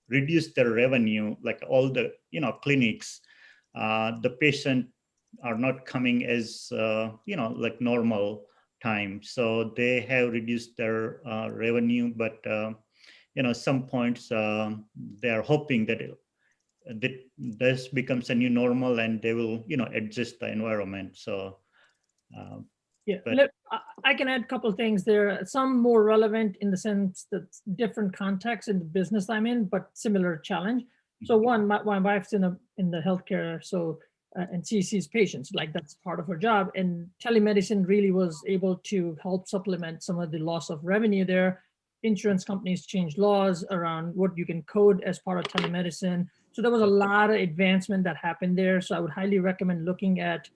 reduced their revenue, like all the clinics. The patient are not coming as like normal time, so they have reduced their revenue. But some points they are hoping that this becomes a new normal and they will adjust the environment. So I can add a couple of things there, some more relevant in the sense that different context in the business I'm in, but similar challenge. So one, my wife's in the healthcare, so and sees patients, like that's part of her job. And telemedicine really was able to help supplement some of the loss of revenue there. Insurance companies changed laws around what you can code as part of telemedicine. So there was a lot of advancement that happened there. So I would highly recommend looking at,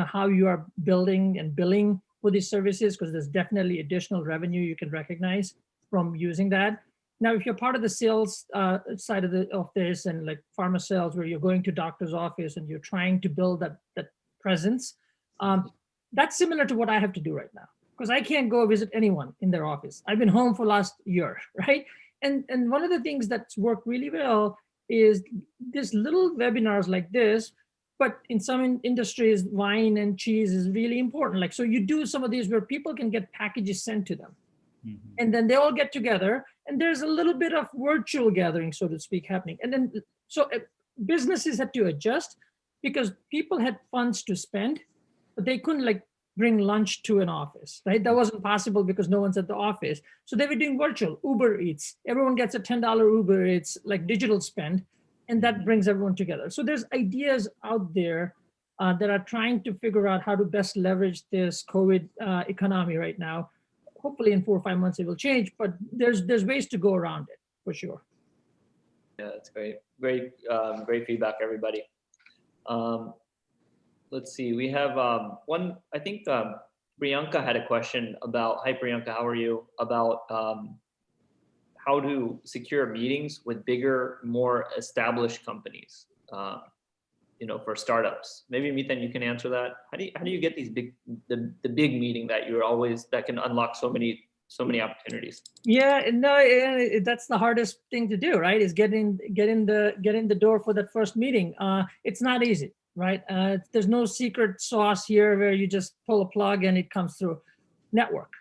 how you are building and billing for these services, because there's definitely additional revenue you can recognize from using that. Now, if you're part of the sales side of this, and like pharma sales, where you're going to doctor's office and you're trying to build that presence, that's similar to what I have to do right now, because I can't go visit anyone in their office. I've been home for last year, right? And one of the things that's worked really well is this little webinars like this, but in some industries, wine and cheese is really important. Like, so you do some of these where people can get packages sent to them. And then they all get together, and there's a little bit of virtual gathering, so to speak, happening. And then, so businesses had to adjust because people had funds to spend, but they couldn't like bring lunch to an office, right? That wasn't possible because no one's at the office. So they were doing virtual, Uber Eats. Everyone gets a $10 Uber Eats, like digital spend, and that brings everyone together. So there's ideas out there that are trying to figure out how to best leverage this COVID economy right now. Hopefully in 4 or 5 months it will change, but there's ways to go around it for sure. Yeah, that's great. Great feedback, everybody. Let's see, we have one, I think Priyanka had a question about, hi Priyanka, how are you? About how to secure meetings with bigger, more established companies, for startups. Maybe Miten, you can answer that. How do you get these the big meeting that that can unlock so many opportunities? Yeah, no, that's the hardest thing to do, right? Is get in the door for that first meeting. It's not easy, right? There's no secret sauce here where you just pull a plug and it comes through. Network.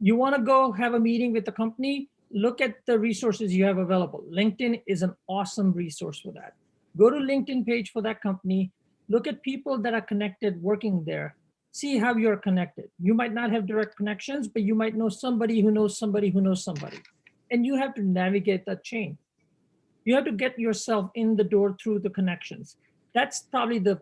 You want to go have a meeting with the company, look at the resources you have available. LinkedIn is an awesome resource for that. Go to LinkedIn page for that company, look at people that are connected working there, see how you're connected. You might not have direct connections, but you might know somebody who knows somebody who knows somebody. And you have to navigate that chain. You have to get yourself in the door through the connections. That's probably the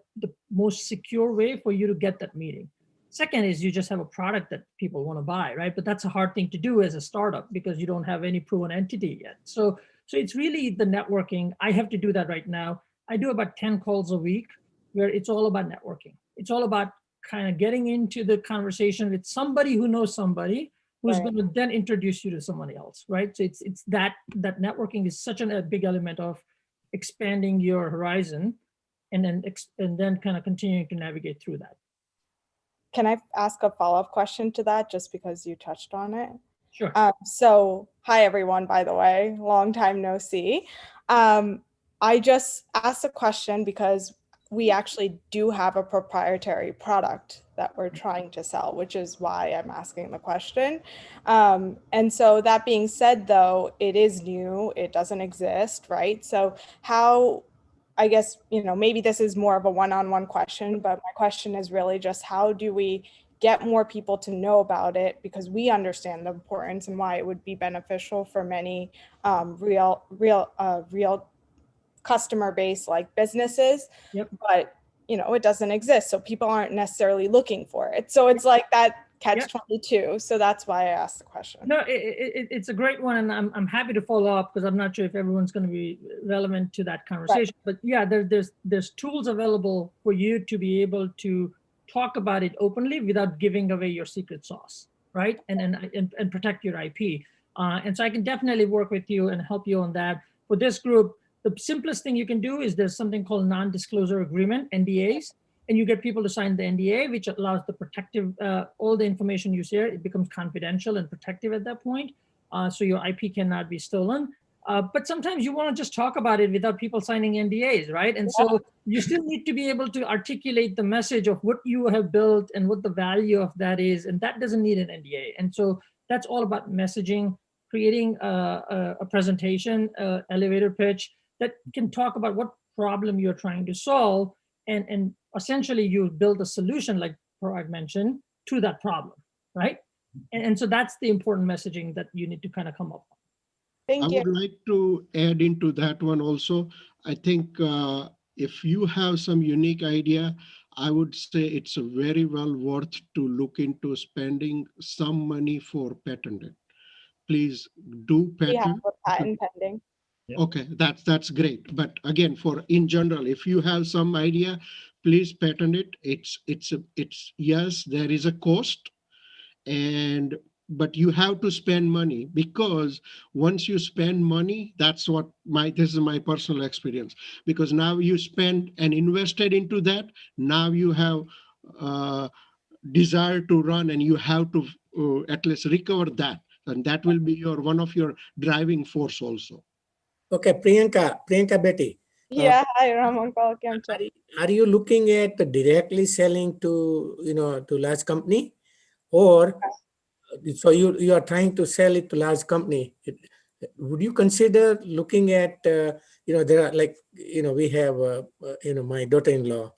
most secure way for you to get that meeting. Second is you just have a product that people want to buy, right? But that's a hard thing to do as a startup because you don't have any proven entity yet. So it's really the networking. I have to do that right now. I do about 10 calls a week where it's all about networking. It's all about kind of getting into the conversation with somebody who knows somebody who's going to then introduce you to somebody else, right? So it's that networking is such a big element of expanding your horizon and then kind of continuing to navigate through that. Can I ask a follow-up question to that just because you touched on it? Sure. So hi, everyone, by the way, long time no see. I just asked a question because we actually do have a proprietary product that we're trying to sell, which is why I'm asking the question. And so that being said, though, it is new, it doesn't exist, right? So how, I guess, maybe this is more of a one-on-one question, but my question is really just how do we get more people to know about it, because we understand the importance and why it would be beneficial for many real customer base like businesses. Yep. But it doesn't exist, so people aren't necessarily looking for it. So it's like that catch-22. So that's why I asked the question. No, it's a great one, and I'm happy to follow up because I'm not sure if everyone's going to be relevant to that conversation. Right. But yeah, there's tools available for you to be able to talk about it openly without giving away your secret sauce, right? And protect your IP. And so I can definitely work with you and help you on that. For this group, the simplest thing you can do is there's something called non-disclosure agreement, NDAs, and you get people to sign the NDA, which allows the protective, all the information you share, it becomes confidential and protective at that point. So your IP cannot be stolen. But sometimes you want to just talk about it without people signing NDAs, right? And so you still need to be able to articulate the message of what you have built and what the value of that is. And that doesn't need an NDA. And so that's all about messaging, creating a presentation, elevator pitch that can talk about what problem you're trying to solve. And essentially you build a solution, like Parag mentioned, to that problem, right? And so that's the important messaging that you need to kind of come up with. Thank you. I would like to add into that one also. I think if you have some unique idea, I would say it's very well worth to look into spending some money for patented. Please do We have patent. a patent pending. Okay, that's great. But again, for in general, if you have some idea, please patent it. It's yes, there is a cost, and but you have to spend money, because once you spend money, that's what this is my personal experience, because now you spend and invested into that, now you have desire to run, and you have to at least recover that, and that will be one of your driving force also. Okay, Priyanka Betty. Yeah, hi Raman. Are you looking at directly selling to to large company, or so you are trying to sell it to large company? Would you consider looking at there are like we have my daughter-in-law,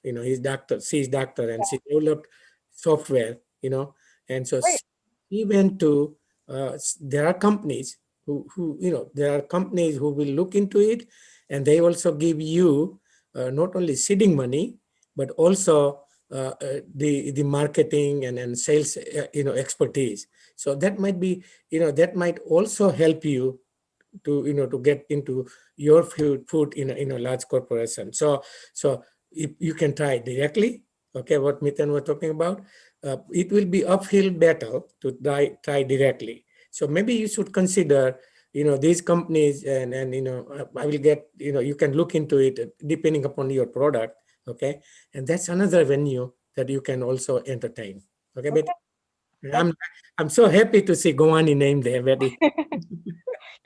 she's doctor and she developed software, and so she went to there are companies there are companies who will look into it, and they also give you not only seeding money but also the marketing and sales expertise. So that might be that might also help you to to get into your food in a large corporation. So if you can try directly, okay, what Miten was talking about, it will be uphill battle to try directly. So maybe you should consider these companies, and I will get you can look into it depending upon your product, okay, and that's another venue that you can also entertain. Okay, Betty. I'm so happy to see Gowani named there, Betty.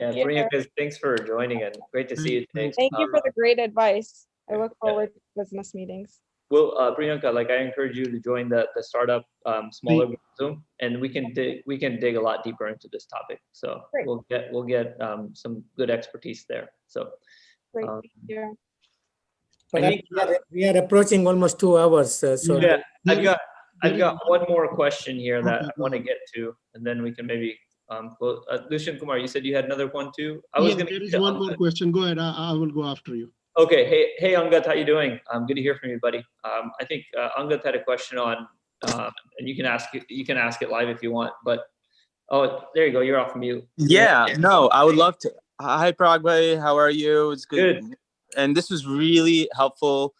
Yeah, Priyanka, thanks for joining, and great to see you today. Thank you for the great advice. I look forward to business meetings. Well, Priyanka, like I encourage you to join the startup smaller Zoom, and we can dig a lot deeper into this topic. So we'll get some good expertise there. So great, thank you. We are approaching almost 2 hours. So yeah, I've got one more question here that I want to get to, and then we can maybe close. Dushan Kumar, you said you had another one too. There is one more question. Go ahead. I will go after you. Okay. Hey, Angat, how you doing? Good to hear from you, buddy. I think Angat had a question on, and you can ask it live if you want. But there you go. You're off mute. Yeah. No, I would love to. Hi, Pragway. How are you? It's good. And this was really helpful.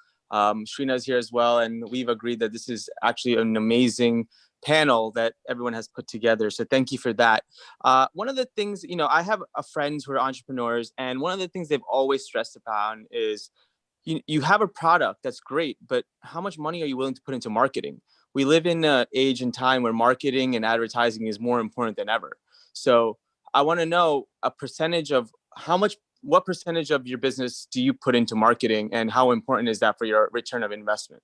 Shrina's here as well, and we've agreed that this is actually an amazing panel that everyone has put together. So thank you for that. One of the things, I have friends who are entrepreneurs, and one of the things they've always stressed upon is you have a product that's great, but how much money are you willing to put into marketing? We live in an age and time where marketing and advertising is more important than ever. So I want to know a percentage of what percentage of your business do you put into marketing, and how important is that for your return of investment?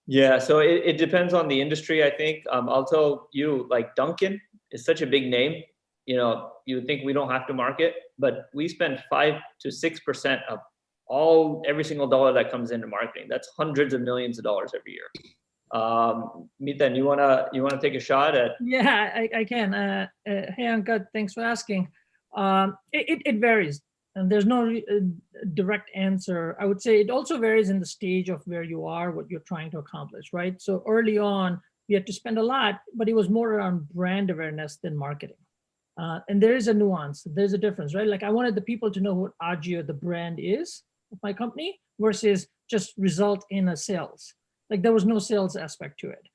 Yeah, so it depends on the industry, I think. I'll tell you, like Dunkin' is such a big name. You would think we don't have to market, but we spend 5 to 6% of every single dollar that comes into marketing. That's hundreds of millions of dollars every year. Miten, you wanna take a shot at? Yeah, I can. Hey, Ankat, thanks for asking. It varies. And there's no direct answer. I would say it also varies in the stage of where you are, what you're trying to accomplish, right? So early on, we had to spend a lot, but it was more around brand awareness than marketing. And there is a nuance, there's a difference, right? Like I wanted the people to know what Agio, the brand is of my company, versus just result in a sales. Like there was no sales aspect to it.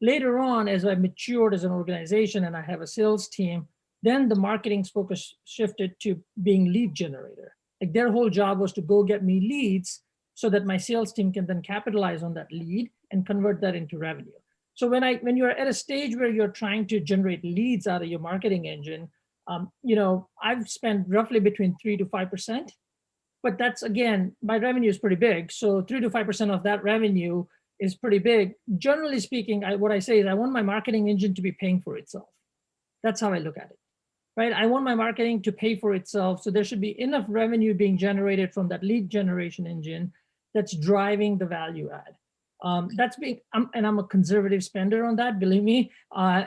Later on, as I matured as an organization and I have a sales team, then the marketing's focus shifted to being lead generator. Like their whole job was to go get me leads so that my sales team can then capitalize on that lead and convert that into revenue. So when you're at a stage where you're trying to generate leads out of your marketing engine, I've spent roughly between 3 to 5%, but that's, again, my revenue is pretty big. So 3 to 5% of that revenue is pretty big. Generally speaking, what I say is I want my marketing engine to be paying for itself. That's how I look at it. Right? I want my marketing to pay for itself. So there should be enough revenue being generated from that lead generation engine that's driving the value add. And I'm a conservative spender on that, believe me.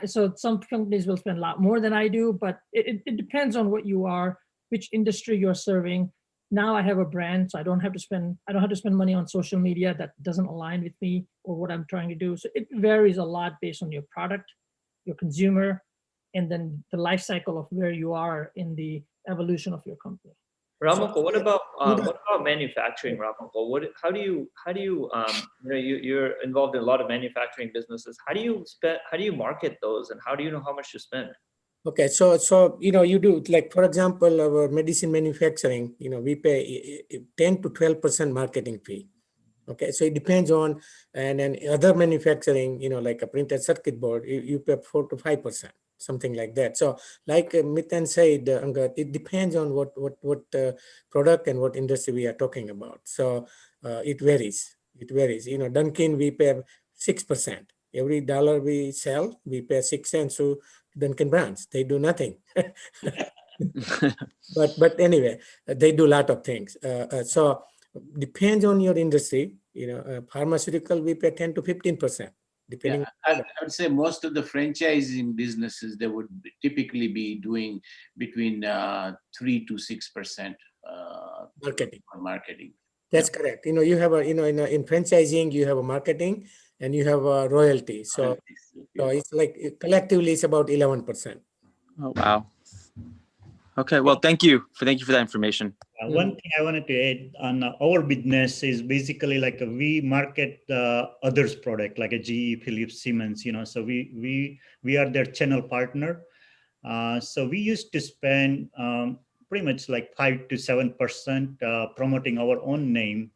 So some companies will spend a lot more than I do, but it depends on what you are, which industry you're serving. now I have a brand, so I don't have to spend money on social media that doesn't align with me or what I'm trying to do. So it varies a lot based on your product, your consumer, and then the life cycle of where you are in the evolution of your company. Ramoko, what about manufacturing, Ramoko? How do you you know, you're involved in a lot of manufacturing businesses. How do you market those, and how do you know how much to spend? Okay, so you know, you do, like, for example, our medicine manufacturing, you know, we pay 10 to 12% marketing fee. Okay, so it depends on, and then other manufacturing, you know, like a printed circuit board, you pay 4 to 5%, something like that. So like Miten said, Angad, it depends on what product and what industry we are talking about. So it varies. You know, Dunkin', we pay 6%. Every dollar we sell, we pay 6 cents to Dunkin' brands. They do nothing. but anyway, they do a lot of things. So depends on your industry. You know, pharmaceutical, we pay 10 to 15%, depending. I would say most of the franchising businesses, they would typically be doing between 3 to 6% marketing. That's correct. You know, you have in franchising, you have a marketing and you have a royalty. So it's like collectively it's about 11%. Oh, wow. Okay, well, thank you for that information. One thing I wanted to add on our business is basically like we market others' product, like a GE, Philips, Siemens, you know, so we are their channel partner. So we used to spend pretty much like 5 to 7% promoting our own name.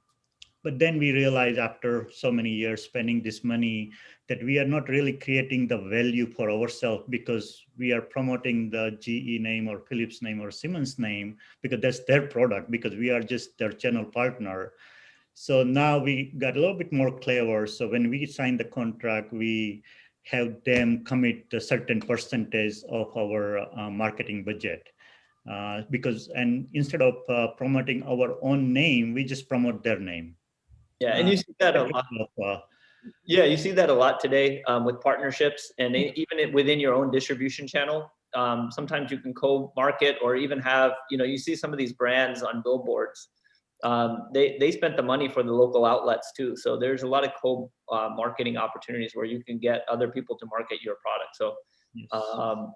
But then we realized after so many years spending this money that we are not really creating the value for ourselves, because we are promoting the GE name or Philips name or Siemens name because that's their product, because we are just their channel partner. So now we got a little bit more clever. So when we sign the contract, we have them commit a certain percentage of our marketing budget. And instead of promoting our own name, we just promote their name. Yeah, and you see that a lot. Yeah, you see that a lot today with partnerships, and even within your own distribution channel. Sometimes you can co-market, or even have, you know, you see some of these brands on billboards. They spent the money for the local outlets too. So there's a lot of co-marketing opportunities where you can get other people to market your product. So,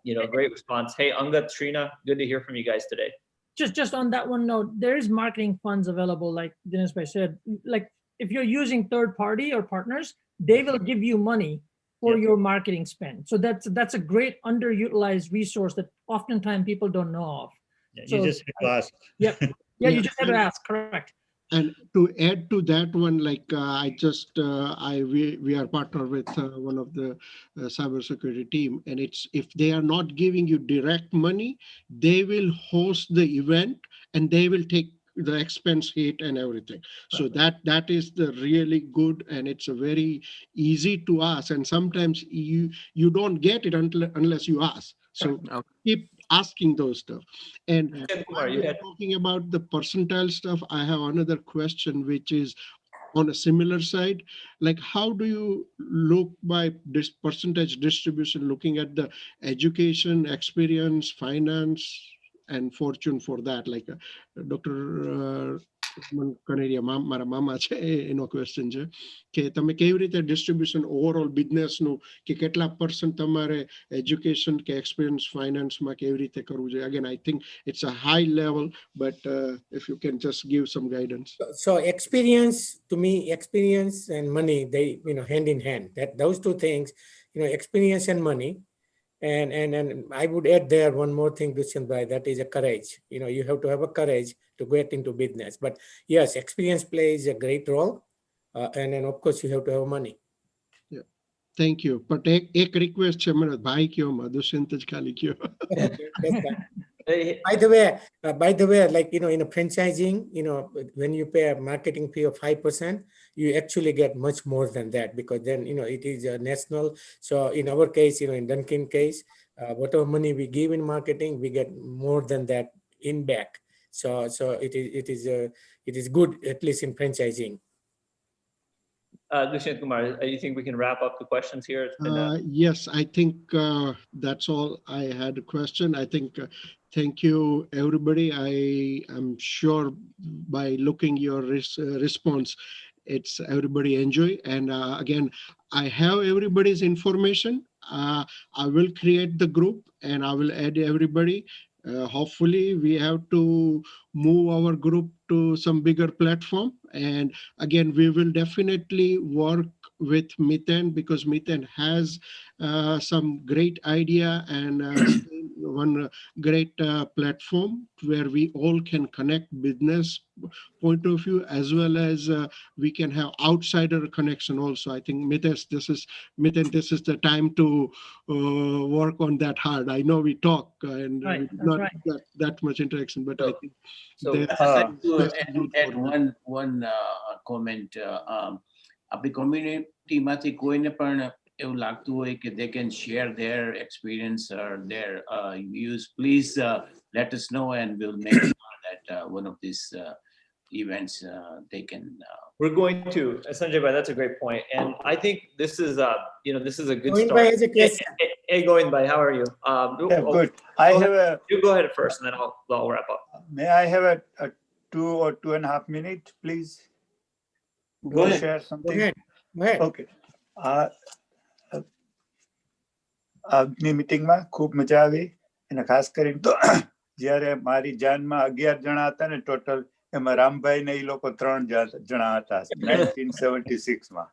you know, great response. Hey, Angad, Srina, good to hear from you guys today. Just on that one note, there is marketing funds available, like Dinesh said. Like, if you're using third party or partners, they will give you money for your marketing spend. So that's a great underutilized resource that oftentimes people don't know of. Yeah, so, you just have to ask. Yeah, you just have to ask, correct. And to add to that one, like we are partner with one of the cybersecurity team, and if they are not giving you direct money, they will host the event and they will take the expense hit and everything. So that is the really good, and it's a very easy to ask. And sometimes you don't get it unless you ask. So keep asking those stuff. And while you're talking about the percentile stuff, I have another question, which is on a similar side. Like, how do you look by this percentage distribution, looking at the education, experience, finance, and fortune for that? Like Dr. Kanaria, મારા મામા છે, એનો question છે કે તમે કેવી રીતે distribution overall બિઝનેસનું, કે કેટલા % તમારે એજ્યુકેશન કે એક્સપિરિયન્સ ફાઇનાન્સમાં કેવી રીતે કરવું જોઈએ? Again, I think it's a high level, but if you can just give some guidance. So experience, to me, experience and money, they, you know, hand in hand. That those two things, you know, experience and money. And I would add there one more thing, Dushyant, that is a courage. You know, you have to have a courage to get into business. But yes, experience plays a great role. And then of course you have to have money. Yeah, thank you. But एक request છે મને, ભાઈ કયો માં, દુષ્યંત જ ખાલી કયો. By the way, like, you know, in a franchising, you know, when you pay a marketing fee of 5%, you actually get much more than that, because then, you know, it is a national. So in our case, you know, in Dunkin' case, whatever money we give in marketing, we get more than that in back. So it is good, at least in franchising. Dushant Kumar, you think we can wrap up the questions here? It's been, yes, I think that's all I had a question. I think thank you, everybody. I am sure by looking your response, it's everybody enjoy. And again, I have everybody's information. I will create the group and I will add everybody. Hopefully we have to move our group to some bigger platform. And again, we will definitely work with Miten because Miten has some great idea and one great platform where we all can connect business point of view as well as we can have outsider connection also. I think Miten, this is the time to work on that hard. I know we talk and Right, not right. that much interaction, but I think so I'd like to add one comment. આપણી community કોઈને પણ એવું લાગતું હોય કે they can share their experience or their views, please let us know and we'll make sure that one of these events they can. We're going to, Sanjay Bhai, that's a great point. And I think this is this is a good Going start. by education. Hey, going by, how are you? Good. You go ahead first and then I'll wrap up. May I have a 2 or 2.5 minutes, please? Go ahead. Share something. Go ahead. Okay. આજની મિટિંગમાં ખૂબ મજા આવી અને ખાસ કરીને તો જ્યારે મારી જાનમાં 11 જણા હતા ને ટોટલ, એમાં રામભાઈ ને એ લોકો 3 જણા હતા 1976 માં.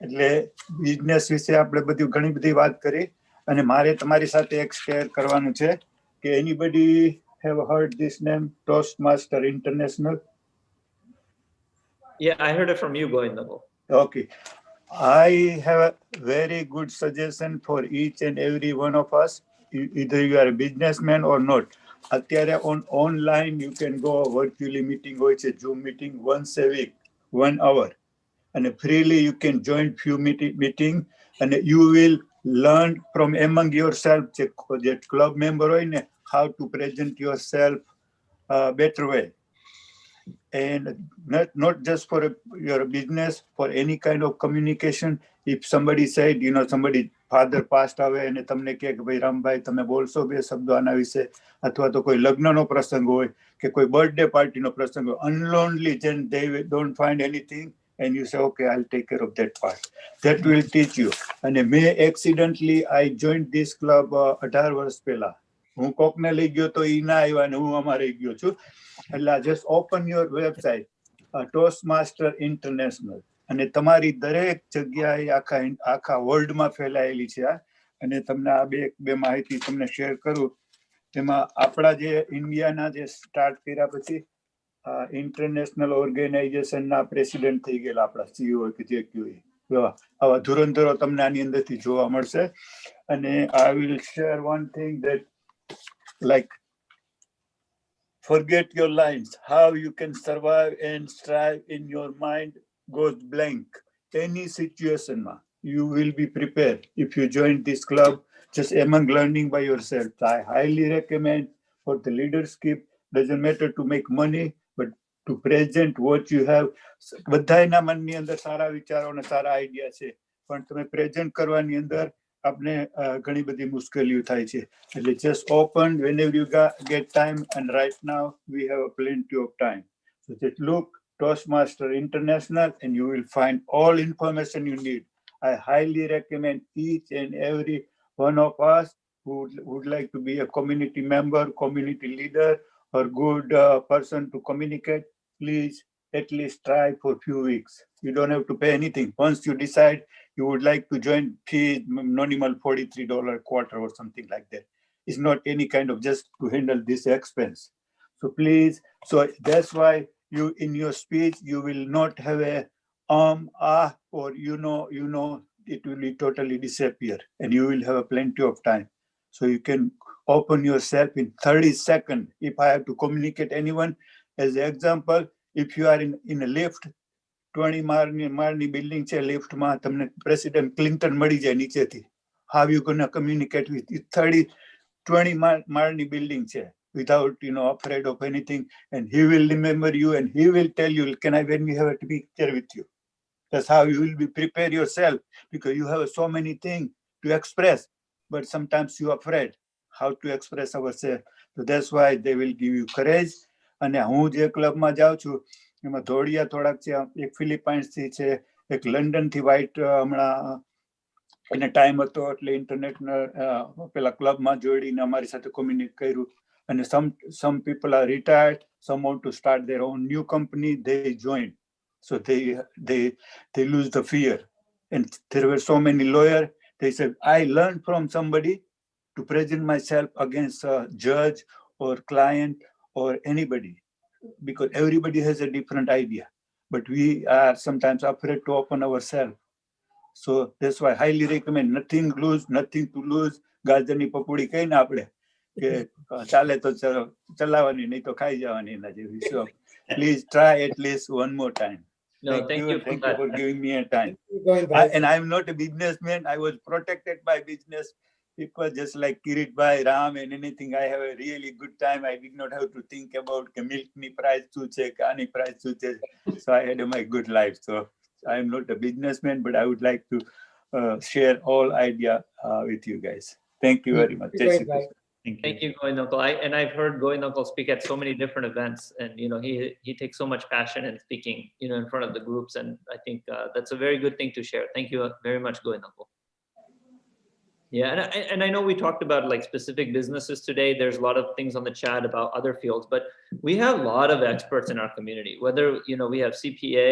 એટલે બિઝનેસ વિશે આપણે બધું ઘણી બધી વાત કરી અને મારે તમારી સાથે એક શેર કરવાનું છે કે anybody have heard this name, Toastmaster International? Yeah, I heard it from you, Govinda. Okay. I have a very good suggestion for each and every one of us. Either you are a businessman or not. Atyare on online you can go virtually meeting or it's a Zoom meeting once a week, 1 hour. And freely you can join few meeting and you will learn from among yourself, that club member, how to present yourself better way. And not just for your business, for any kind of communication. If somebody said, somebody father passed away and તમને કહે કે ભાઈ રામભાઈ તમે બોલશો બે શબ્દો આના વિશે, અથવા તો કોઈ લગ્નનો પ્રસંગ હોય કે કોઈ બર્થડે પાર્ટીનો પ્રસંગ હોય, unlonely, then they don't find anything and you say, okay, I'll take care of that part. That will teach you. And may accidentally I joined this club 18 વર્ષ પહેલા. હું કોકને લઈ ગયો તો ઈ ના આવ્યા ને હું અમારે ગયો છું. એટલે just open your website, Toastmaster International, અને તમારી દરેક જગ્યાએ આખા વર્લ્ડમાં ફેલાયેલી છે આ. અને તમને આ બે માહિતી તમને શેર કરું. તેમાં આપણા જે ઇન્ડિયાના જે સ્ટાર્ટ કર્યા પછી ઇન્ટરનેશનલ ઓર્ગેનાઇઝેશનના પ્રેસિડેન્ટ થઈ ગયેલા આપણા CEO કે જે કયો આવા ધુરંધરો તમને આની અંદરથી જોવા મળશે. અને I will share one thing that like forget your lines. How you can survive and strive in your mind goes blank. Any situation, you will be prepared if you join this club. Just among learning by yourself. I highly recommend for the leadership. Doesn't matter to make money, but to present what you have. બધાયના મનની અંદર સારા વિચારો અને સારા idea છે, પણ તમે present કરવાની અંદર આપણે ઘણી બધી મુશ્કેલીઓ થાય છે. એટલે just open whenever you get time, and right now we have plenty of time. So just look Toastmaster International and you will find all information you need. I highly recommend each and every one of us who would like to be a community member, community leader, or good person to communicate, please at least try for a few weeks. You don't have to pay anything. Once you decide you would like to join, fee nominal $43 a quarter or something like that. It's not any kind of just to handle this expense. So please, so that's why you in your speech you will not have a or it will be totally disappear and you will have plenty of time. So you can open yourself in 30 seconds. If I have to communicate anyone, as an example, if you are in a lift, 20 માળની building છે, લિફ્ટમાં તમને president Clinton મળી જાય નીચેથી. How you gonna communicate with 20 માળની building છે? without, afraid of anything. And he will remember you and he will tell you, when we have a picture with you. That's how you will be prepare yourself, because you have so many things to express, but sometimes you are afraid how to express ourselves. So that's why they will give you courage. અને હું જે ક્લબમાં જાઉં છું એમાં ધોળિયા થોડાક છે, એક ફિલિપાઇન્સથી છે, એક લંડનથી વ્હાઇટ હમણાં એને ટાઈમ હતો એટલે ઇન્ટરનેટના પેલા ક્લબમાં જોડીને અમારી સાથે કોમ્યુનિકેટ કર્યું. અને some people are retired, some want to start their own new company, they join. So they lose the fear. And there were so many lawyers, they said, I learned from somebody to present myself against a judge or client or anybody, because everybody has a different idea, but we are sometimes afraid to open ourselves. So that's why I highly recommend, nothing lose, nothing to lose. ગાજરની પપુડી કહીને આપણે કે ચાલે તો ચલાવવાની, નહીં તો ખાઈ જવાની એના જેવી. So please try at least one more time. No, thank you for giving me a time. And I'm not a businessman. I was protected by business people just like Kirit Bhai, Ram, and anything. I have a really good time. I did not have to think about milk ni price chu che, kani price chu che. So I had my good life. So I'm not a businessman, but I would like to share all idea with you guys. Thank you very much. Thank you, Govind Uncle. I've heard Govind Uncle speak at so many different events, and he takes so much passion in speaking, in front of the groups, and I think that's a very good thing to share. Thank you very much, Govind Uncle. Yeah, and I know we talked about like specific businesses today. There's a lot of things on the chat about other fields, but we have a lot of experts in our community. Whether we have CPA,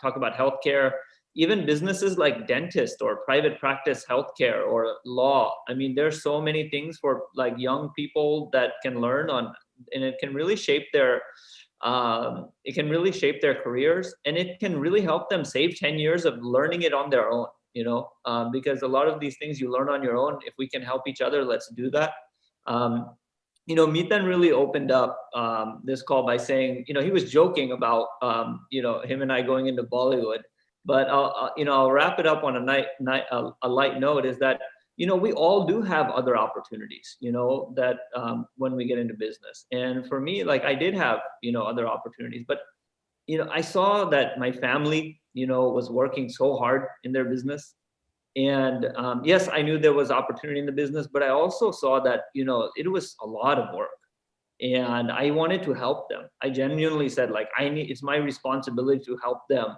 talk about healthcare. Even businesses like dentist or private practice healthcare or law. I mean, there's so many things for like young people that can learn on, and it can really shape their careers, and it can really help them save 10 years of learning it on their own, because a lot of these things you learn on your own. If we can help each other, let's do that. Miten really opened up this call by saying, he was joking about, him and I going into Bollywood. But I'll wrap it up on a light note, is that, we all do have other opportunities, that when we get into business. And for me, like I did have, other opportunities, but, I saw that my family, was working so hard in their business. And yes, I knew there was opportunity in the business, but I also saw that, it was a lot of work. And I wanted to help them. I genuinely said, like, it's my responsibility to help them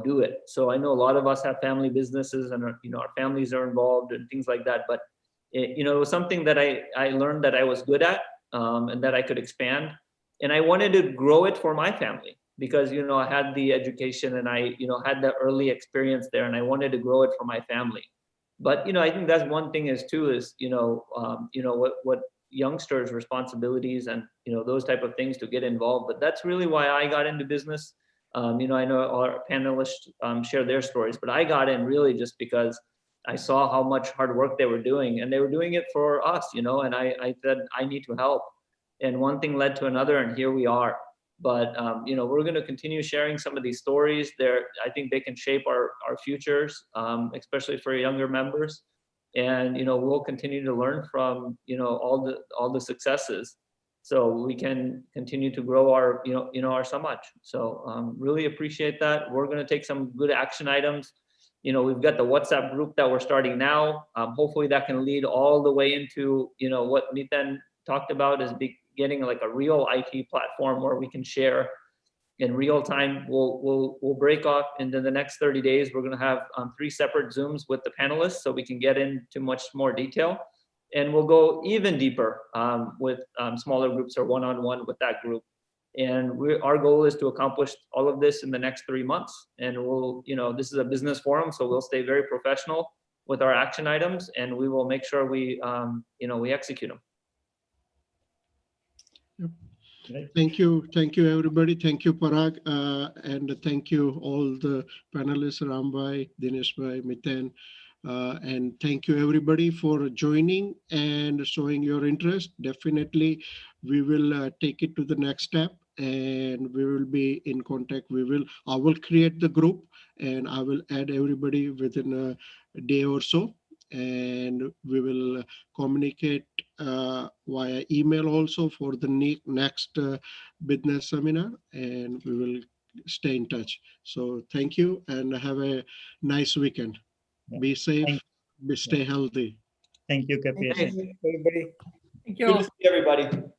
do it. So I know a lot of us have family businesses, and our families are involved and things like that, but it was something that I learned that I was good at, and that I could expand, and I wanted to grow it for my family, because I had the education and I had the early experience there, and I wanted to grow it for my family. But I think that's one thing is what youngsters' responsibilities and those type of things to get involved. But that's really why I got into business. I know our panelists share their stories, but I got in really just because I saw how much hard work they were doing, and they were doing it for us, and I said, I need to help. And one thing led to another, and here we are. But, we're going to continue sharing some of these stories there. I think they can shape our futures, especially for younger members. And, we'll continue to learn from, all the successes, so we can continue to grow our samaj. So really appreciate that. We're going to take some good action items. We've got the WhatsApp group that we're starting now. Hopefully that can lead all the way into, what Miten talked about, is getting like a real IT platform where we can share in real time. We'll break off into the next 30 days. We're going to have 3 separate Zooms with the panelists, so we can get into much more detail. And we'll go even deeper with smaller groups or one-on-one with that group. And our goal is to accomplish all of this in the next 3 months. And this is a business forum, so we'll stay very professional with our action items, and we will make sure we execute them. Thank you everybody. Thank you, Parag, and thank you all the panelists, Ram Bhai, Dinesh Bhai, Miten. And thank you everybody for joining and showing your interest. Definitely we will take it to the next step, and we will be in contact. I will create the group, and I will add everybody within a day or so, and we will communicate via email also for the next business seminar, and we will stay in touch. So thank you and have a nice weekend. Yeah. Be safe, stay healthy. Thank you, KPSNA. Thank you, everybody. Thank Good you. to see everybody.